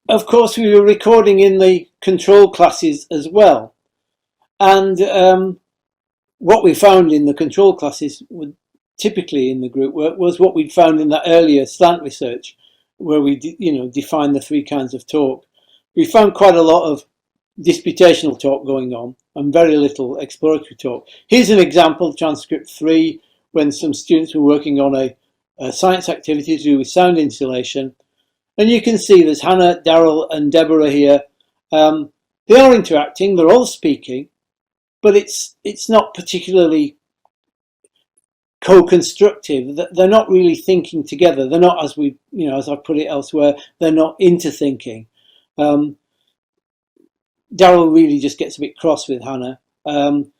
Of course, we were recording in the control classes as well. And what we found in the control classes would typically in the group work was what we'd found in that earlier slant research where we defined the three kinds of talk. We found quite a lot of disputational talk going on and very little exploratory talk. Here's an example, transcript 3, when some students were working on a science activity to do with sound insulation. And you can see there's Hannah, Daryl and Deborah here. They are interacting, they're all speaking, but it's not particularly co-constructive. They're not really thinking together. They're not, as as I've put it elsewhere, they're not interthinking. Daryl really just gets a bit cross with Hannah, and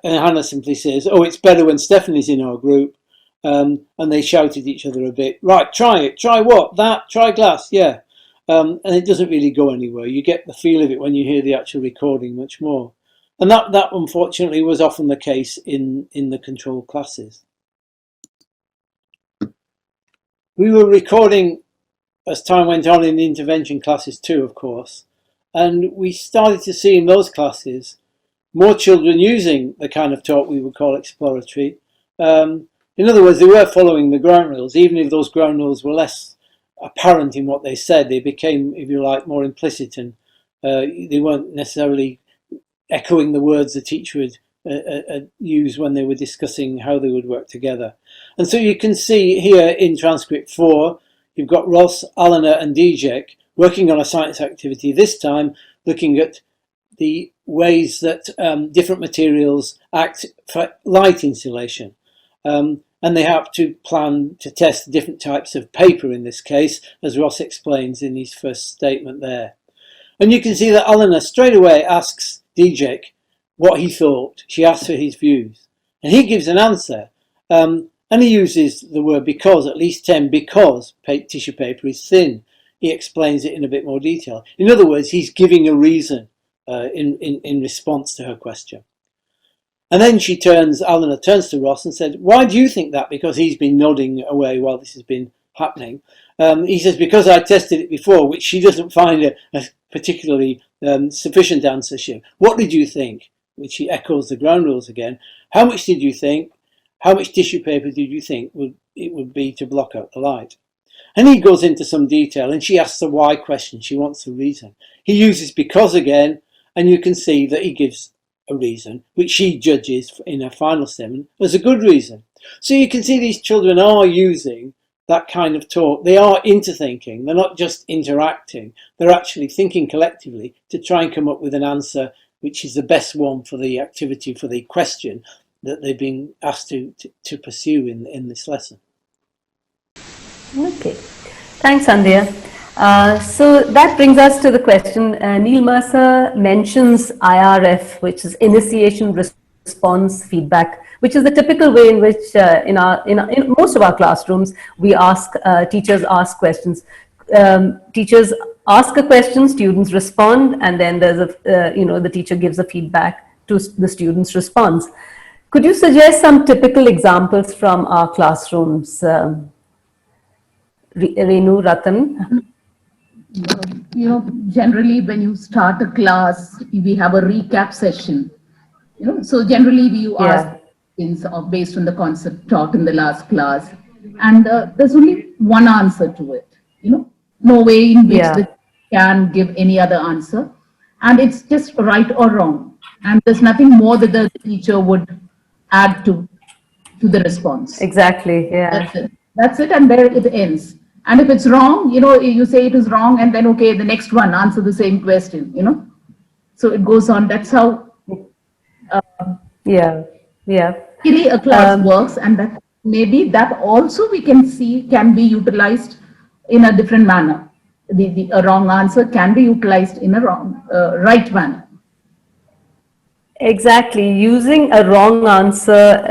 Hannah simply says, "Oh, it's better when Stephanie's in our group." And they shout at each other a bit. Right, try it. Try what? That? Try glass? Yeah. And it doesn't really go anywhere. You get the feel of it when you hear the actual recording much more. And that unfortunately was often the case in the control classes. We were recording as time went on in the intervention classes too, of course. And we started to see in those classes more children using the kind of talk we would call exploratory. In other words, they were following the ground rules, even if those ground rules were less apparent in what they said. They became, if you like, more implicit, and they weren't necessarily echoing the words the teacher would use when they were discussing how they would work together. And so you can see here in transcript 4, you've got Ross, Alana and Dijek working on a science activity, this time looking at the ways that different materials act for light insulation. And they have to plan to test different types of paper in this case, as Ross explains in his first statement there. And you can see that Eleanor straight away asks Dijek what he thought. She asks for his views. And he gives an answer. And he uses the word because, at least 10, because tissue paper is thin. He explains it in a bit more detail. In other words, he's giving a reason in response to her question. And then Eleanor turns to Ross and said, why do you think that? Because he's been nodding away while this has been happening. He says, because I tested it before, which she doesn't find a particularly sufficient answer. What did you think? Which he echoes the ground rules again. How much did you think? How much tissue paper did you think it would be to block out the light? And he goes into some detail, and she asks a why question. She wants a reason. He uses because again, and you can see that he gives a reason, which she judges in her final statement as a good reason. So you can see these children are using that kind of talk. They are interthinking. They're not just interacting. They're actually thinking collectively to try and come up with an answer which is the best one for the activity, for the question that they've been asked to pursue in this lesson. Okay, thanks, Andrea. So that brings us to the question. Neil Mercer mentions IRF, which is initiation response feedback, which is the typical way in which in most of our classrooms we teachers ask questions. Teachers ask a question, students respond, and then there's the teacher gives a feedback to the student's response. Could you suggest some typical examples from our classrooms? Renu, Ratan? Generally when you start a class, we have a recap session. So generally you ask things based on the concept taught in the last class, and there's only one answer to it. No way in which they can give any other answer, and it's just right or wrong, and there's nothing more that the teacher would add to the response. Exactly. Yeah. That's it, and there it ends. And if it's wrong, you say it is wrong, and then okay, the next one answer the same question. So it goes on. That's how. Really a class works, and that maybe that also we can see can be utilized in a different manner. A wrong answer can be utilized in a right manner. Exactly, using a wrong answer,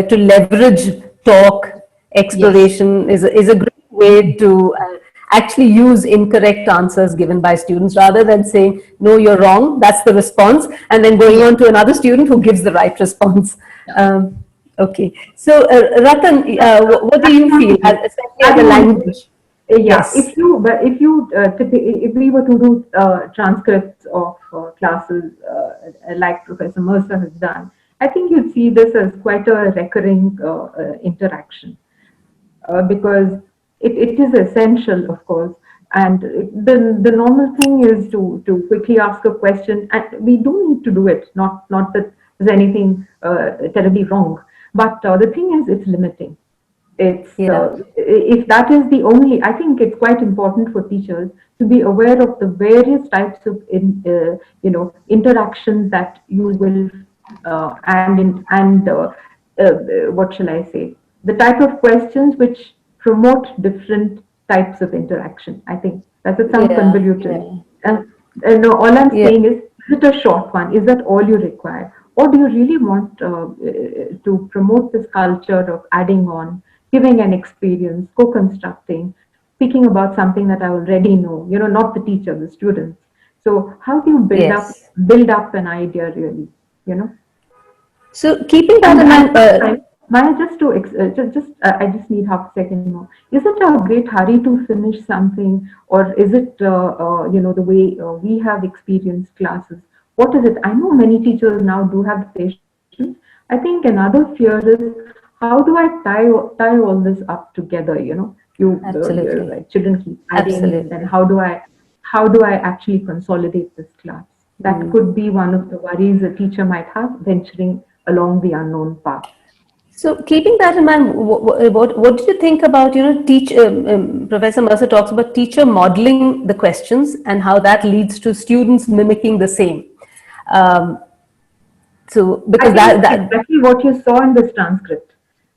to leverage talk, exploration is a great way to actually use incorrect answers given by students, rather than saying, no, you're wrong, that's the response, and then going on to another student who gives the right response. Okay, so Ratan, what do you feel, especially as a language? Yes. If we were to do transcripts of classes like Professor Mercer has done, I think you'd see this as quite a recurring interaction because it is essential, of course. And the normal thing is to quickly ask a question, and we do need to do it. Not that there's anything terribly wrong, but the thing is, it's limiting. If that is the only, I think it's quite important for teachers to be aware of the various types of interactions that you will what shall I say, the type of questions which promote different types of interaction. I think that it sounds convoluted. No, all I'm saying is it a short one? Is that all you require, or do you really want to promote this culture of adding on, giving an experience, co-constructing, speaking about something that I already know, not the teacher, the students. So how do you build up an idea really, So keeping that in mind, Maya, I just need half a second more. Is it a great hurry to finish something, or is it the way we have experienced classes? What is it? I know many teachers now do have patience. I think another fear is, how do I tie all this up together? Children keep adding, and how do I actually consolidate this class? That could be one of the worries a teacher might have venturing along the unknown path. So keeping that in mind, what do you think about, Professor Mercer talks about teacher modeling the questions and how that leads to students mimicking the same. So because that's exactly what you saw in this transcript.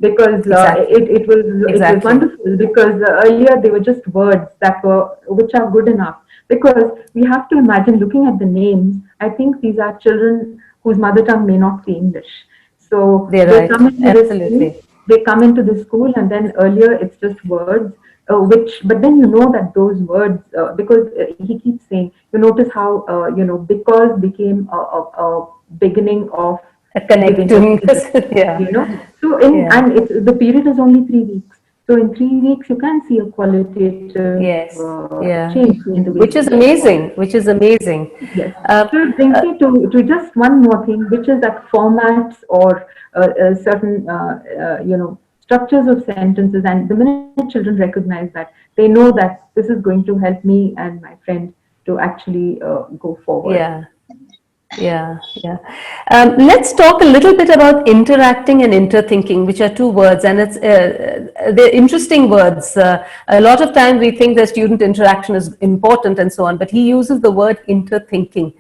because it was wonderful, because earlier they were just words which are good enough, because we have to imagine, looking at the names, I think these are children whose mother tongue may not be English. So they come into this school, and then earlier it's just words, but then you know that those words, because he keeps saying, you notice how, because became a beginning of a connecting, yeah. So and the period is only 3 weeks. So in 3 weeks, you can see a qualitative change in the way. Which is amazing. Yes. So it brings me to just one more thing, which is that formats or certain, structures of sentences. And the minute children recognize that, they know that this is going to help me and my friend to actually go forward. Yeah. Let's talk a little bit about interacting and interthinking, which are two words, and they're interesting words. A lot of times we think that student interaction is important and so on, but he uses the word interthinking.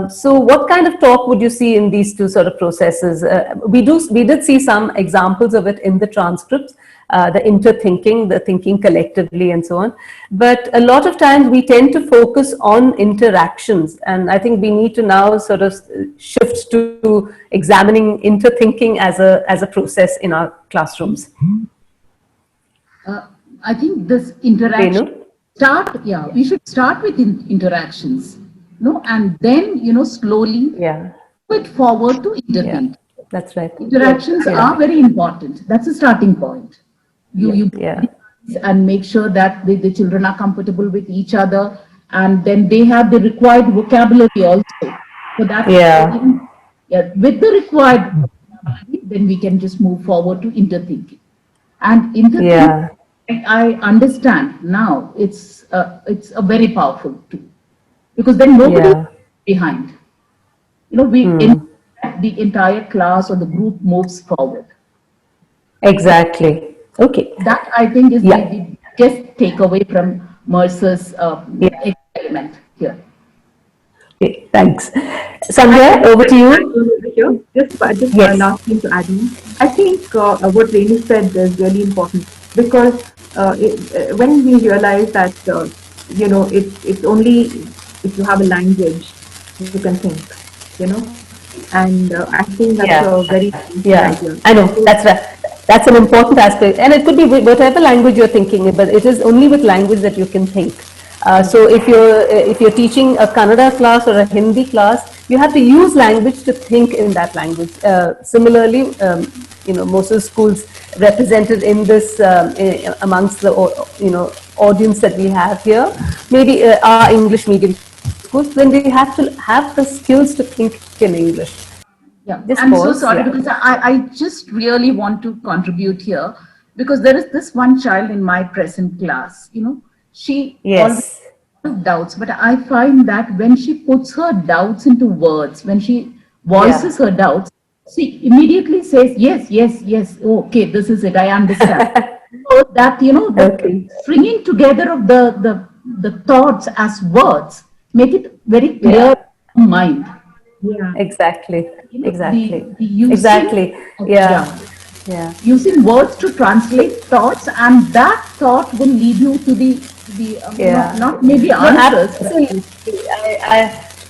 So what kind of talk would you see in these two sort of processes? We did see some examples of it in the transcripts, the interthinking, the thinking collectively and so on. But a lot of times we tend to focus on interactions, and I think we need to now sort of shift to examining interthinking as a process in our classrooms. I think this interaction we should start with interactions, and then slowly move it forward to interthink. That's right. Interactions are very important. That's a starting point. You and make sure that the children are comfortable with each other, and then they have the required vocabulary also. So that with the required vocabulary, then we can just move forward to interthinking. And interthinking, I understand now, it's a very powerful tool, because then nobody is behind. The entire class or the group moves forward. Exactly. Okay. That, I think, is the biggest takeaway from Mercer's experiment here. Okay, thanks. Sandhya, over to you. Just one last thing to add in. I think what Renu said is really important, because when we realize that, it's only if you have a language you can think, and I think that's a very idea. I know, that's right. That's an important aspect, and it could be whatever language you're thinking, but it is only with language that you can think. So if you're teaching a Kannada class or a Hindi class, you have to use language to think in that language. Similarly, most of the schools represented in this amongst the audience that we have here, maybe are English medium schools, then they have to have the skills to think in English. Yeah, I'm so sorry, because I just really want to contribute here, because there is this one child in my present class, she always has doubts, but I find that when she puts her doubts into words, when she voices her doubts, she immediately says, yes, okay, this is it, I understand. So that, the stringing together of the thoughts as words, make it very clear in her mind. Yeah, exactly. Using words to translate thoughts, and that thought will lead you to not maybe answers. Absolutely.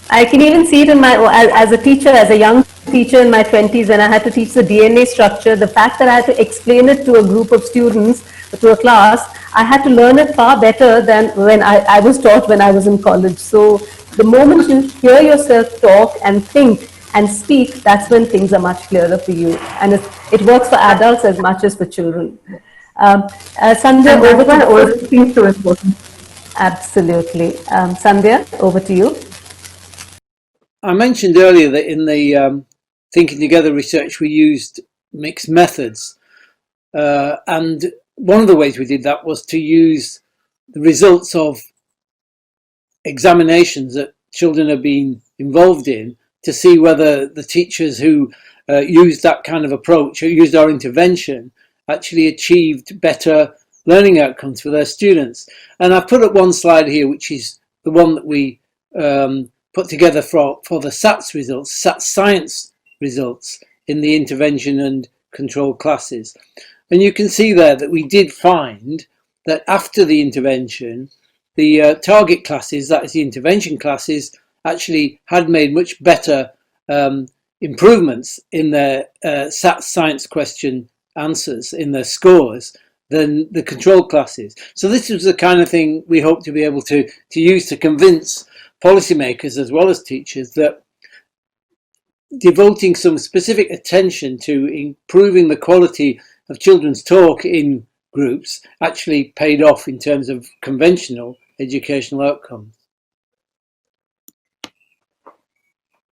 I can even see it in as a teacher, as a young teacher in my 20s, when I had to teach the DNA structure. The fact that I had to explain it to a group of students, to a class, I had to learn it far better than when I was taught when I was in college. So the moment you hear yourself talk and think and speak, that's when things are much clearer for you. And it works for adults as much as for children. Sandhya, over to you. So important. Absolutely. Sandhya, over to you. I mentioned earlier that in the Thinking Together research we used mixed methods. And one of the ways we did that was to use the results of examinations that children have been involved in to see whether the teachers who used that kind of approach, or used our intervention, actually achieved better learning outcomes for their students. And I've put up one slide here, which is the one that we put together for the SATS results, SATS science results in the intervention and control classes. And you can see there that we did find that after the intervention, the target classes, that is the intervention classes, actually had made much better improvements in their SAT science question answers, in their scores, than the control classes. So this was the kind of thing we hope to be able to use to convince policymakers as well as teachers that devoting some specific attention to improving the quality of children's talk in groups actually paid off in terms of conventional educational outcomes.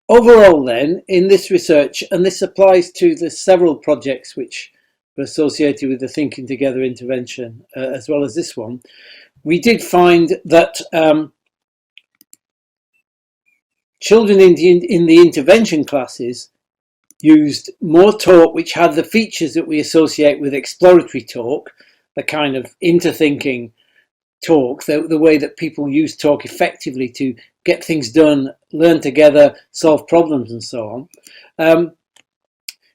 Overall then, in this research, and this applies to the several projects which were associated with the Thinking Together intervention, as well as this one, we did find that children in the intervention classes used more talk which had the features that we associate with exploratory talk, the kind of interthinking talk, the way that people use talk effectively to get things done, learn together, solve problems and so on.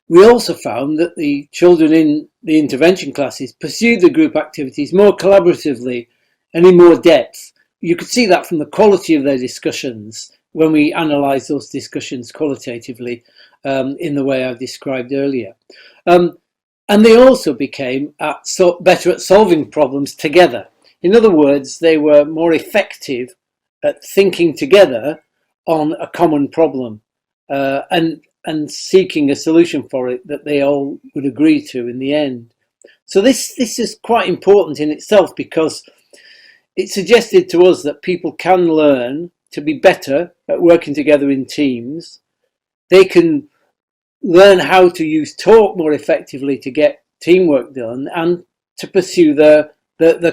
We also found that the children in the intervention classes pursued the group activities more collaboratively and in more depth. You could see that from the quality of their discussions when we analysed those discussions qualitatively in the way I've described earlier. And they also became better at solving problems together. In other words, they were more effective at thinking together on a common problem and seeking a solution for it that they all would agree to in the end. So this is quite important in itself, because it suggested to us that people can learn to be better at working together in teams. They can learn how to use talk more effectively to get teamwork done and to pursue their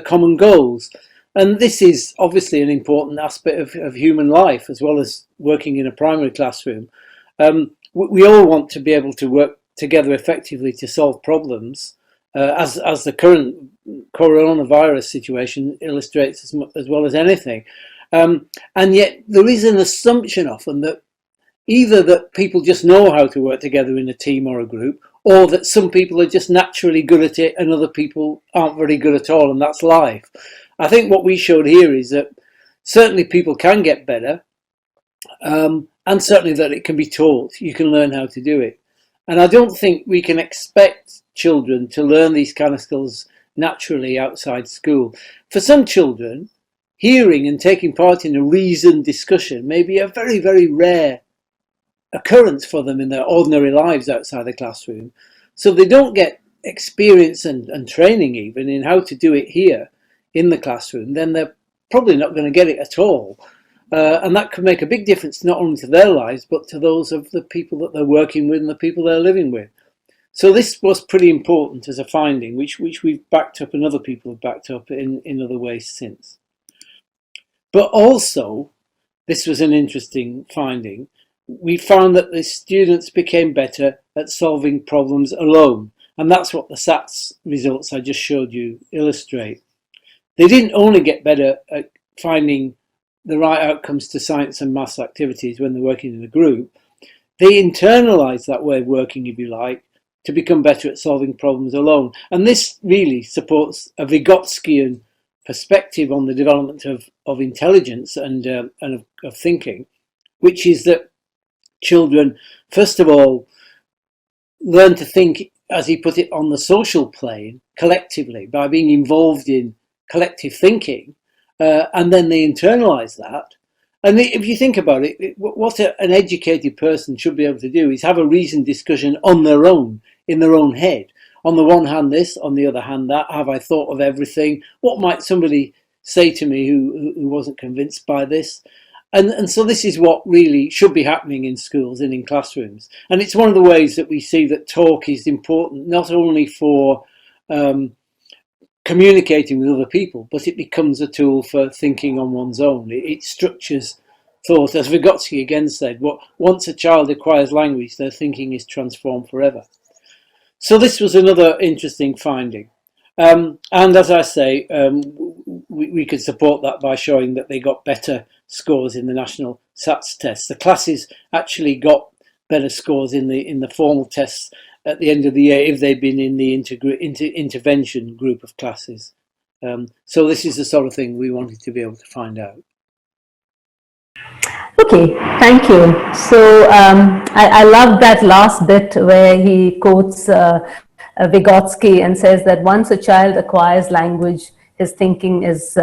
common goals. And this is obviously an important aspect of human life, as well as working in a primary classroom. We all want to be able to work together effectively to solve problems, as the current coronavirus situation illustrates as well as anything. And yet there is an assumption often that either that people just know how to work together in a team or a group, or that some people are just naturally good at it and other people aren't very good at all, and that's life. I think what we showed here is that certainly people can get better, and certainly that it can be taught. You can learn how to do it. And I don't think we can expect children to learn these kind of skills naturally outside school. For some children, hearing and taking part in a reasoned discussion may be a very, very rare occurrence for them in their ordinary lives outside the classroom. So they don't get experience and training even in how to do it here in the classroom, then they're probably not going to get it at all. And that could make a big difference not only to their lives, but to those of the people that they're working with and the people they're living with. So this was pretty important as a finding, which we've backed up and other people have backed up in other ways since. But also, this was an interesting finding, we found that the students became better at solving problems alone. And that's what the SATs results I just showed you illustrate. They didn't only get better at finding the right outcomes to science and maths activities when they're working in a group. They internalised that way of working, if you like, to become better at solving problems alone. And this really supports a Vygotskian perspective on the development of intelligence and of thinking, which is that children, first of all, learn to think, as he put it, on the social plane, collectively, by being involved in collective thinking, and then they internalise that. And if you think about it, what an educated person should be able to do is have a reasoned discussion on their own, in their own head. On the one hand this, on the other hand that. Have I thought of everything? What might somebody say to me who wasn't convinced by this? And so this is what really should be happening in schools and in classrooms. And it's one of the ways that we see that talk is important, not only for communicating with other people, but it becomes a tool for thinking on one's own. It structures thought. As Vygotsky again said, once a child acquires language, their thinking is transformed forever. So this was another interesting finding. And as I say, we could support that by showing that they got better scores in the national SATs tests. The classes actually got better scores in the formal tests at the end of the year if they've been in the intervention group of classes. So this is the sort of thing we wanted to be able to find out. Okay, thank you. So I love that last bit where he quotes Vygotsky and says that once a child acquires language, his thinking is,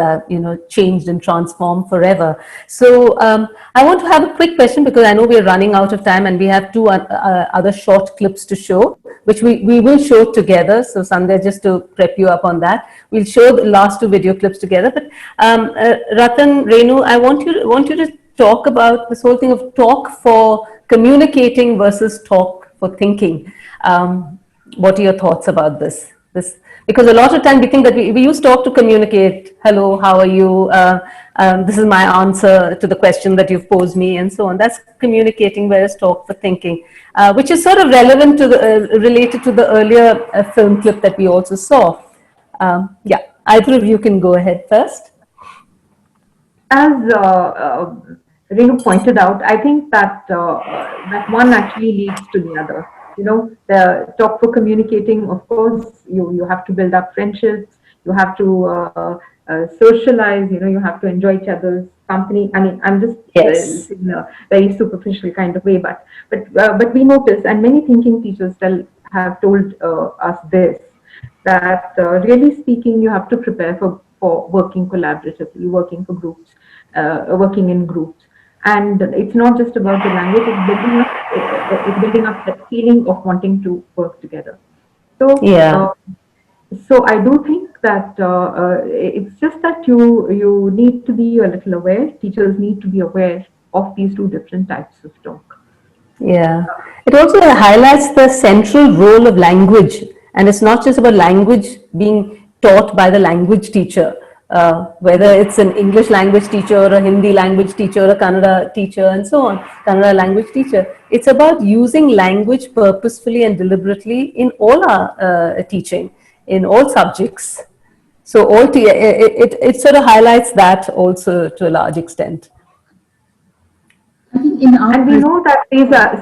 changed and transformed forever. So I want to have a quick question because I know we're running out of time and we have two other short clips to show, which we will show together. So Sandhya, just to prep you up on that, we'll show the last two video clips together. But Ratan, Renu, I want you to talk about this whole thing of talk for communicating versus talk for thinking. What are your thoughts about this? Because a lot of time we think that we use talk to communicate. Hello, how are you? This is my answer to the question that you've posed me, and so on. That's communicating, whereas talk for thinking, which is sort of relevant to related to the earlier film clip that we also saw. Yeah, either of you can go ahead first. As Renu pointed out, I think that that one actually leads to the other. The talk for communicating, of course, you have to build up friendships, you have to socialize, you have to enjoy each other's company. I mean, I'm just in a very superficial kind of way, but we notice, and many thinking teachers have told us this, that really speaking, you have to prepare for working collaboratively, working for groups, working in groups. And it's not just about the language, it's building up that feeling of wanting to work together. So, so I do think that it's just that you need to be a little aware, teachers need to be aware of these two different types of talk. Yeah, it also highlights the central role of language. And it's not just about language being taught by the language teacher. Whether it's an English language teacher or a Hindi language teacher or a Kannada teacher and so on, Kannada language teacher. It's about using language purposefully and deliberately in all our teaching, in all subjects. So it sort of highlights that also to a large extent. And we know that these are,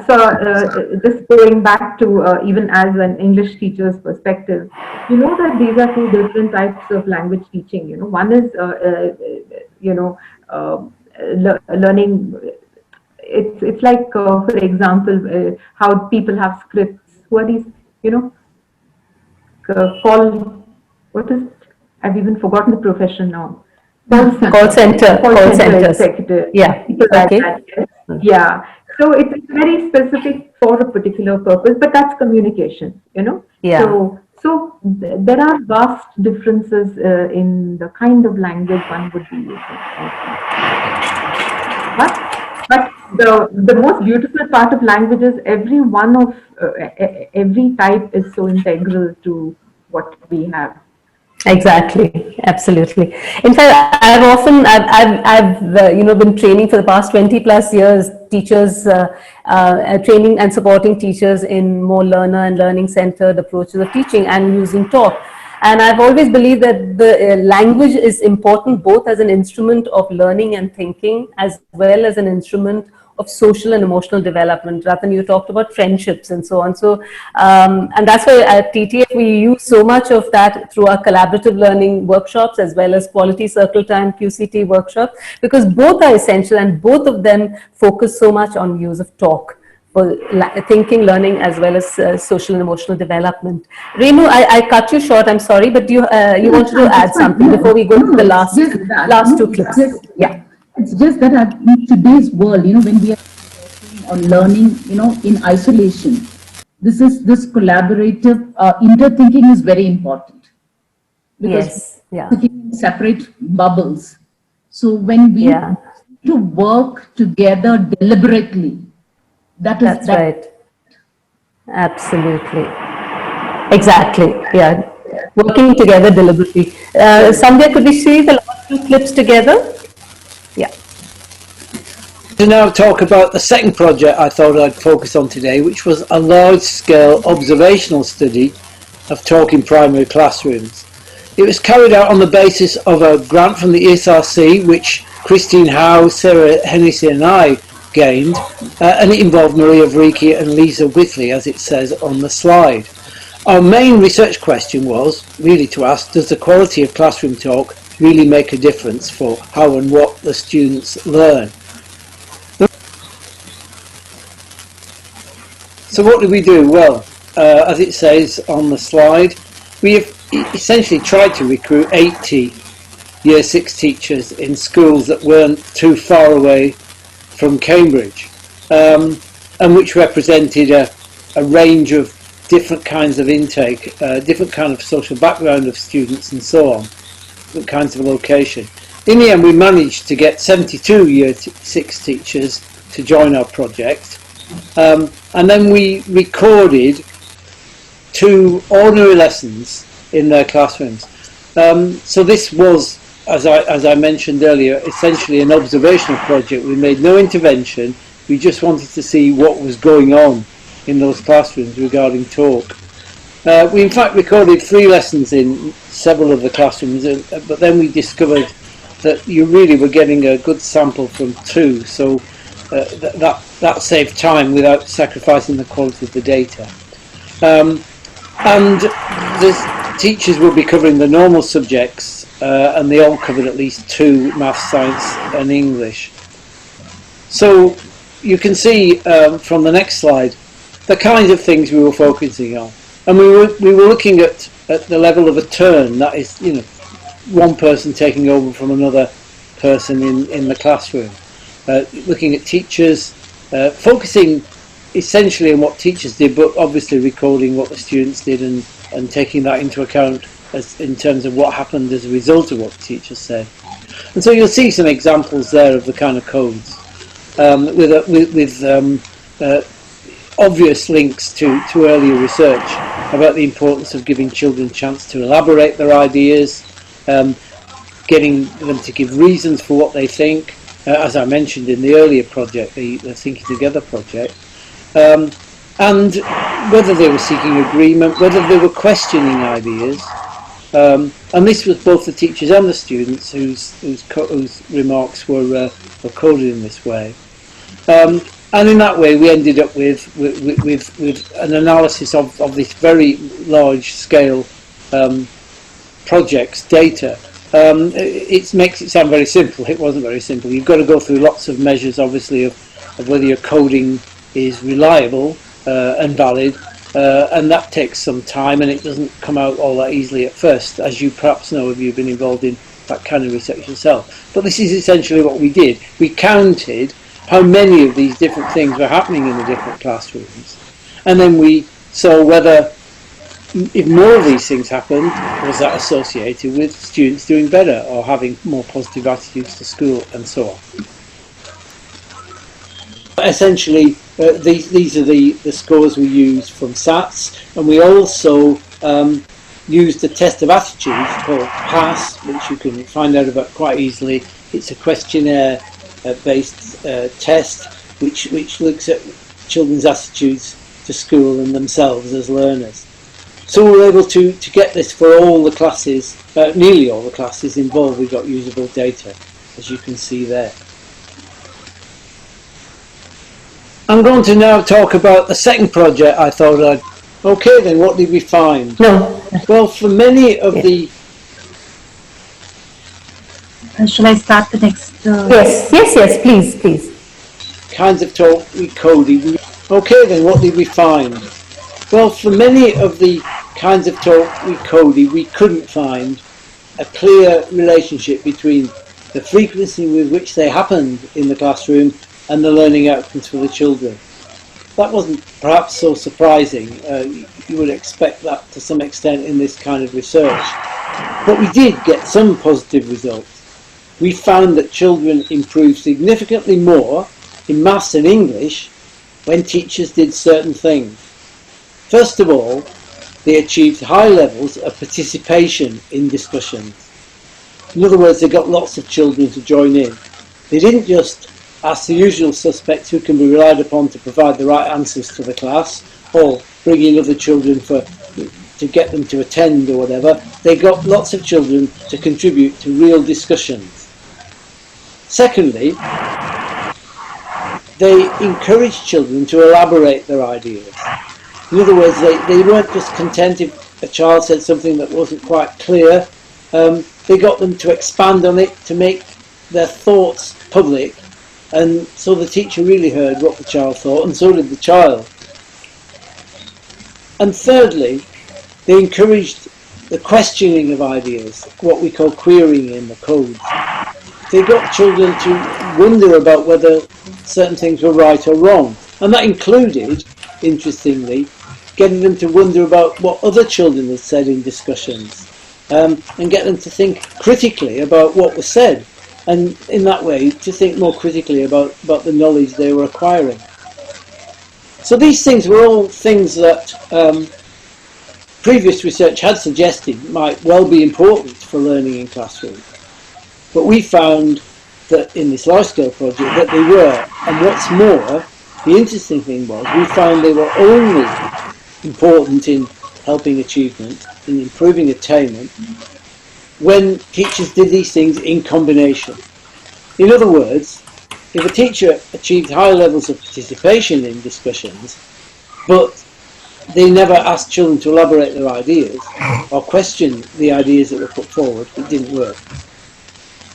just going back to even as an English teacher's perspective, that these are two different types of language teaching. One is, learning. It's like, for example, how people have scripts. Who are these, what is it? I've even forgotten the profession now. Call center executive. Yeah. Okay. Like that, yes. Yeah. So it's very specific for a particular purpose, but that's communication, Yeah. So there are vast differences in the kind of language one would be using. But the most beautiful part of language is every type is so integral to what we have. Exactly, absolutely. In fact, I've been training for the past 20 plus years, teachers, training and supporting teachers in more learner and learning centered approaches of teaching and using talk. And I've always believed that the language is important both as an instrument of learning and thinking, as well as an instrument of social and emotional development. Ratan, you talked about friendships and so on. So, and that's why at TTF we use so much of that through our collaborative learning workshops as well as quality circle time QCT workshops, because both are essential and both of them focus so much on use of talk for thinking, learning, as well as social and emotional development. Renu, I cut you short, I'm sorry, but you wanted to add something before we go to the last two clips. Yeah. It's just that in today's world, when we are on learning, in isolation, this collaborative interthinking is very important. Because in separate bubbles. So when we to work together deliberately, that's right. Absolutely. Exactly. Yeah. Working together deliberately. Sandhya, could we see the last two clips together? Yeah. To now talk about the second project I thought I'd focus on today, which was a large-scale observational study of talk in primary classrooms. It was carried out on the basis of a grant from the ESRC, which Christine Howe, Sarah Hennessy and I gained, and it involved Maria Varghese and Lisa Whitley, as it says on the slide. Our main research question was really to ask, does the quality of classroom talk really make a difference for how and what the students learn? So what did we do? Well, as it says on the slide, we have essentially tried to recruit 80 Year 6 teachers in schools that weren't too far away from Cambridge, and which represented a range of different kinds of intake, different kind of social background of students and so on, different kinds of location. In the end, we managed to get 72 Year 6 teachers to join our project. And then we recorded 2 ordinary lessons in their classrooms. So this was, as I mentioned earlier, essentially an observational project. We made no intervention. We just wanted to see what was going on in those classrooms regarding talk. We in fact recorded 3 lessons in several of the classrooms, but then we discovered that you really were getting a good sample from 2. So that saved time without sacrificing the quality of the data. And the teachers will be covering the normal subjects, and they all covered at least 2, maths, science and English. So you can see from the next slide the kinds of things we were focusing on. And we were looking at the level of a turn, that is, you know, one person taking over from another person in the classroom. Looking at teachers, focusing essentially on what teachers did, but obviously recording what the students did and taking that into account as in terms of what happened as a result of what the teachers said. And so you'll see some examples there of the kind of codes with obvious links to earlier research about the importance of giving children a chance to elaborate their ideas, getting them to give reasons for what they think, as I mentioned in the earlier project, the Thinking Together project, and whether they were seeking agreement, whether they were questioning ideas, and this was both the teachers and the students whose remarks were coded in this way. And in that way we ended up with an analysis of this very large scale project's data. It makes it sound very simple. It wasn't very simple. You've got to go through lots of measures, obviously, of whether your coding is reliable and valid, and that takes some time, and it doesn't come out all that easily at first, as you perhaps know if you've been involved in that kind of research yourself. But this is essentially what we did. We counted how many of these different things were happening in the different classrooms, and then we saw whether, if more of these things happened, was that associated with students doing better or having more positive attitudes to school and so on. Essentially, these are the scores we used from SATs, and we also used a test of attitude called PASS, which you can find out about quite easily. It's a questionnaire based test which looks at children's attitudes to school and themselves as learners. So we were able to get this for all the classes, nearly all the classes involved. We got usable data, as you can see there. I'm going to now talk about the second project I thought I'd... Okay then, what did we find? No. Well, for many of the... Shall I start the next? Yes, please. Kinds of talk we coded. Okay then, what did we find? Well, for many of the kinds of talk we coded, we couldn't find a clear relationship between the frequency with which they happened in the classroom and the learning outcomes for the children. That wasn't perhaps so surprising. You would expect that to some extent in this kind of research. But we did get some positive results. We found that children improved significantly more in maths and English when teachers did certain things. First of all, they achieved high levels of participation in discussions. In other words, they got lots of children to join in. They didn't just ask the usual suspects who can be relied upon to provide the right answers to the class, or bring in other children to get them to attend or whatever. They got lots of children to contribute to real discussions. Secondly, they encouraged children to elaborate their ideas. In other words, they weren't just content if a child said something that wasn't quite clear. They got them to expand on it, to make their thoughts public, and so the teacher really heard what the child thought, and so did the child. And thirdly, they encouraged the questioning of ideas, what we call querying in the codes. They got children to wonder about whether certain things were right or wrong. And that included, interestingly, getting them to wonder about what other children had said in discussions, and get them to think critically about what was said, and in that way to think more critically about the knowledge they were acquiring. So these things were all things that previous research had suggested might well be important for learning in classrooms. But we found that in this large-scale project that they were. And what's more, the interesting thing was we found they were only important in helping achievement, in improving attainment, when teachers did these things in combination. In other words, if a teacher achieved high levels of participation in discussions, but they never asked children to elaborate their ideas or question the ideas that were put forward, it didn't work.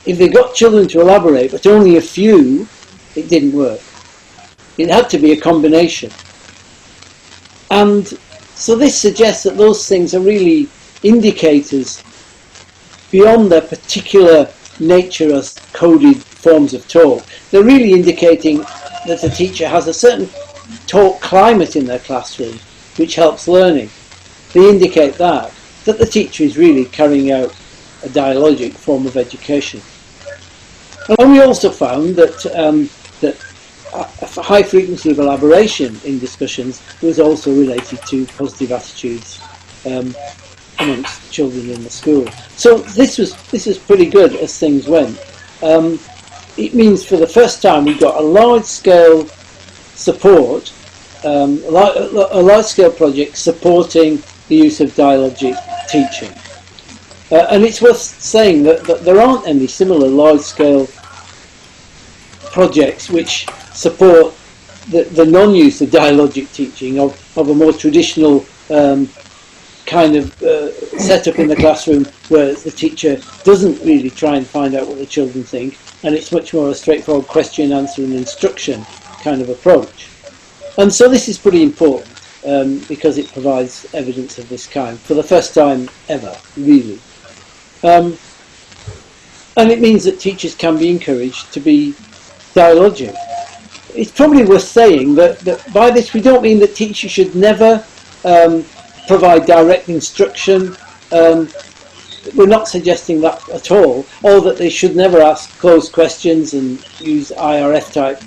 If they got children to elaborate, but only a few, it didn't work. It had to be a combination. And so this suggests that those things are really indicators beyond their particular nature as coded forms of talk. They're really indicating that a teacher has a certain talk climate in their classroom which helps learning. They indicate that the teacher is really carrying out a dialogic form of education. And we also found that a high frequency of elaboration in discussions was also related to positive attitudes amongst children in the school. So this was pretty good as things went. It means for the first time we got a large-scale support, a large-scale project supporting the use of dialogic teaching. And it's worth saying that there aren't any similar large-scale projects which support the non-use of dialogic teaching of a more traditional kind of setup in the classroom where the teacher doesn't really try and find out what the children think, and it's much more a straightforward question, answer and instruction kind of approach. And so this is pretty important because it provides evidence of this kind for the first time ever, really. And it means that teachers can be encouraged to be dialogic. It's probably worth saying that by this we don't mean that teachers should never provide direct instruction. We're not suggesting that at all, or that they should never ask closed questions and use IRF type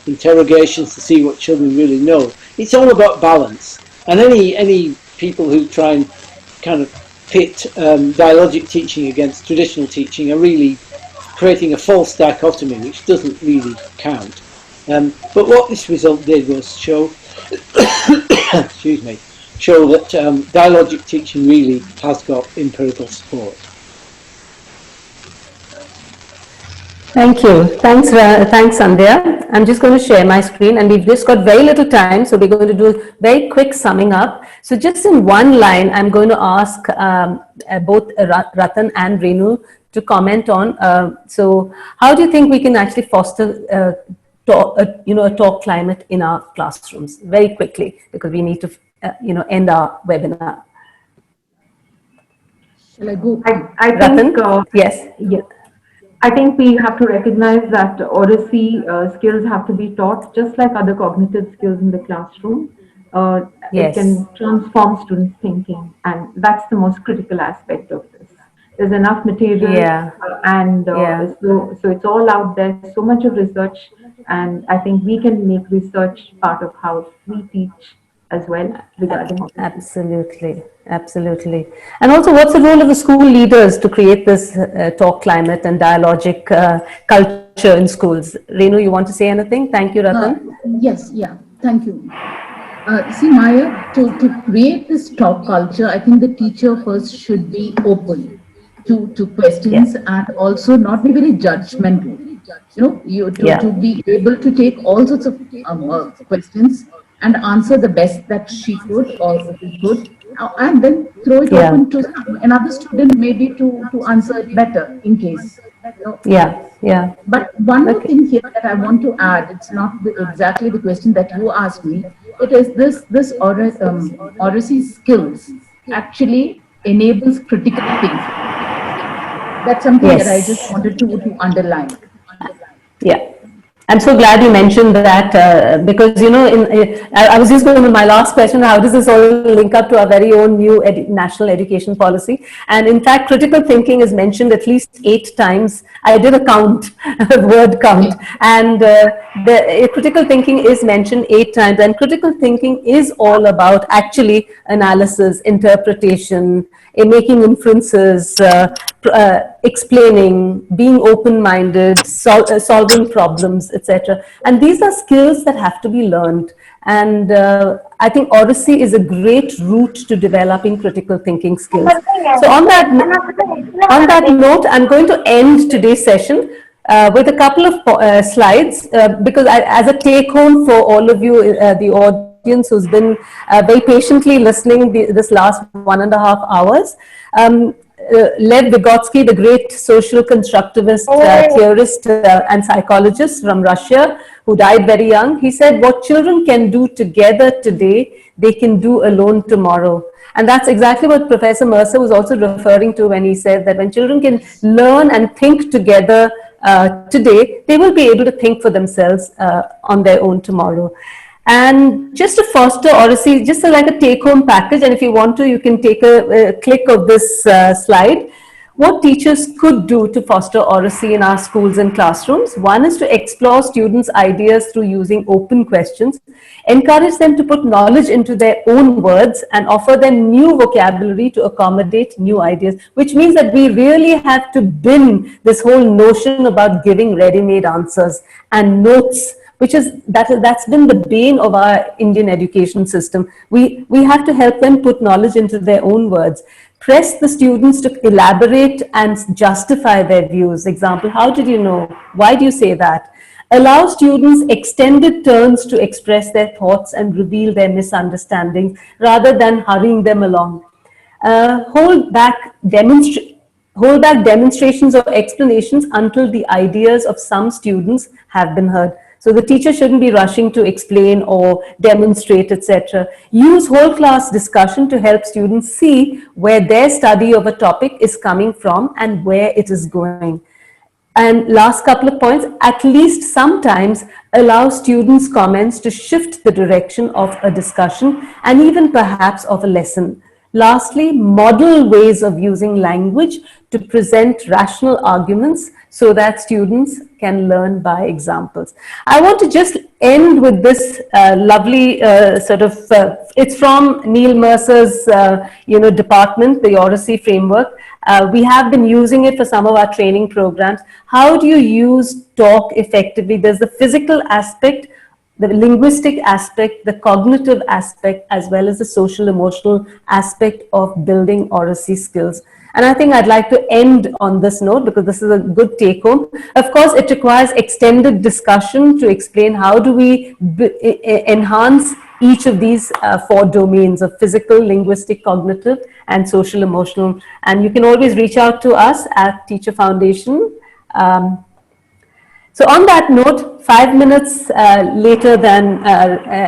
interrogations to see what children really know. It's all about balance, and any people who try and kind of pit dialogic teaching against traditional teaching are really creating a false dichotomy which doesn't really count. But what this result did was show excuse me, show that dialogic teaching really has got empirical support. Thank you. Thanks, Sandhya. I'm just going to share my screen, and we've just got very little time, so we're going to do a very quick summing up. So just in one line, I'm going to ask both Ratan and Renu to comment on. So how do you think we can actually foster a talk climate in our classrooms? Very quickly, because we need to end our webinar. Shall I go? I think, yes. Yes. I think we have to recognize that Oracy skills have to be taught just like other cognitive skills in the classroom. It can transform students' thinking, and that's the most critical aspect of this. There's enough material, so it's all out there, so much of research, and I think we can make research part of how we teach as well regarding absolutely. And also, what's the role of the school leaders to create this talk climate and dialogic culture in schools? Renu, you want to say anything? Thank you, Ratan. Yes, thank you. See, Maya, to create this talk culture, I think the teacher first should be open to questions and also not be very judgmental. to be able to take all sorts of questions and answer the best that she could or he could, and then throw it open to another student maybe to answer it better in case. But one more thing here that I want to add, it's not exactly the question that you asked me. It is this Oracy skills actually enables critical thinking. That's something that I just wanted to underline. Yeah. I'm so glad you mentioned that because, I was just going to my last question, how does this all link up to our very own new national education policy? And in fact, critical thinking is mentioned at least 8 times. I did a count, a word count, and critical thinking is mentioned 8 times. And critical thinking is all about actually analysis, interpretation, in making inferences, explaining, being open-minded, solving problems, etc. And these are skills that have to be learned. And I think Oracy is a great route to developing critical thinking skills. So on that note, I'm going to end today's session with a couple of slides, because as a take-home for all of you, the audience who's been very patiently listening this last 1.5 hours. Lev Vygotsky, the great social constructivist theorist and psychologist from Russia, who died very young, he said, what children can do together today, they can do alone tomorrow. And that's exactly what Professor Mercer was also referring to when he said that when children can learn and think together today, they will be able to think for themselves on their own tomorrow. And just to foster Oracy, just like a take-home package, and if you want to, you can take a click of this slide. What teachers could do to foster Oracy in our schools and classrooms. One is to explore students' ideas through using open questions, encourage them to put knowledge into their own words, and offer them new vocabulary to accommodate new ideas, which means that we really have to bin this whole notion about giving ready-made answers and notes, which is that's been the bane of our Indian education system. We have to help them put knowledge into their own words. Press the students to elaborate and justify their views. Example, how did you know? Why do you say that? Allow students extended turns to express their thoughts and reveal their misunderstandings rather than hurrying them along. Hold back demonstrations or explanations until the ideas of some students have been heard. So the teacher shouldn't be rushing to explain or demonstrate, etc. Use whole class discussion to help students see where their study of a topic is coming from and where it is going. And last couple of points, at least sometimes allow students' comments to shift the direction of a discussion and even perhaps of a lesson. Lastly, model ways of using language to present rational arguments so that students can learn by examples. I want to just end with this lovely it's from Neil Mercer's department, the Oracy framework. We have been using it for some of our training programs. How do you use talk effectively? There's the physical aspect, the linguistic aspect, the cognitive aspect, as well as the social emotional aspect of building Oracy skills. And I think I'd like to end on this note because this is a good take home. Of course, it requires extended discussion to explain how do we enhance each of these 4 domains of physical, linguistic, cognitive, and social emotional. And you can always reach out to us at Teacher Foundation. So on that note, 5 minutes later than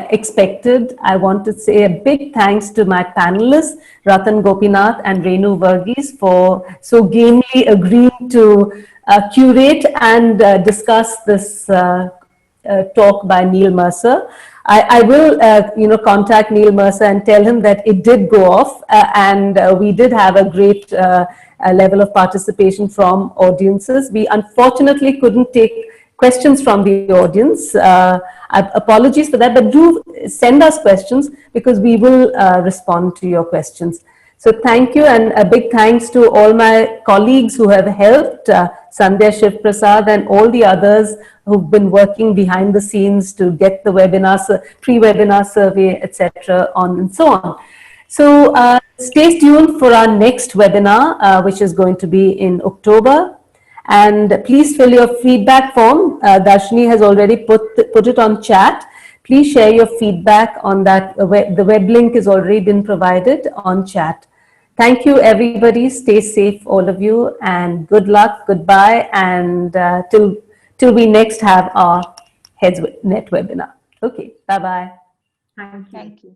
expected, I want to say a big thanks to my panelists, Ratan, Gopinath, and Renu Varghese, for so gamely agreeing to curate and discuss this talk by Neil Mercer. I will, contact Neil Mercer and tell him that it did go off, and we did have a great level of participation from audiences. We unfortunately couldn't take questions from the audience. Apologies for that, but do send us questions because we will respond to your questions. So thank you, and a big thanks to all my colleagues who have helped, Sandhya, Shiv Prasad, and all the others who've been working behind the scenes to get the webinar, pre-webinar survey, etc. on and so on. So stay tuned for our next webinar, which is going to be in October. And please fill your feedback form. Darshini has already put it on chat. Please share your feedback on that. The web link has already been provided on chat. Thank you, everybody. Stay safe, all of you, and good luck. Goodbye, and till we next have our HeadsNet webinar. Okay, bye-bye. Thank you. Thank you.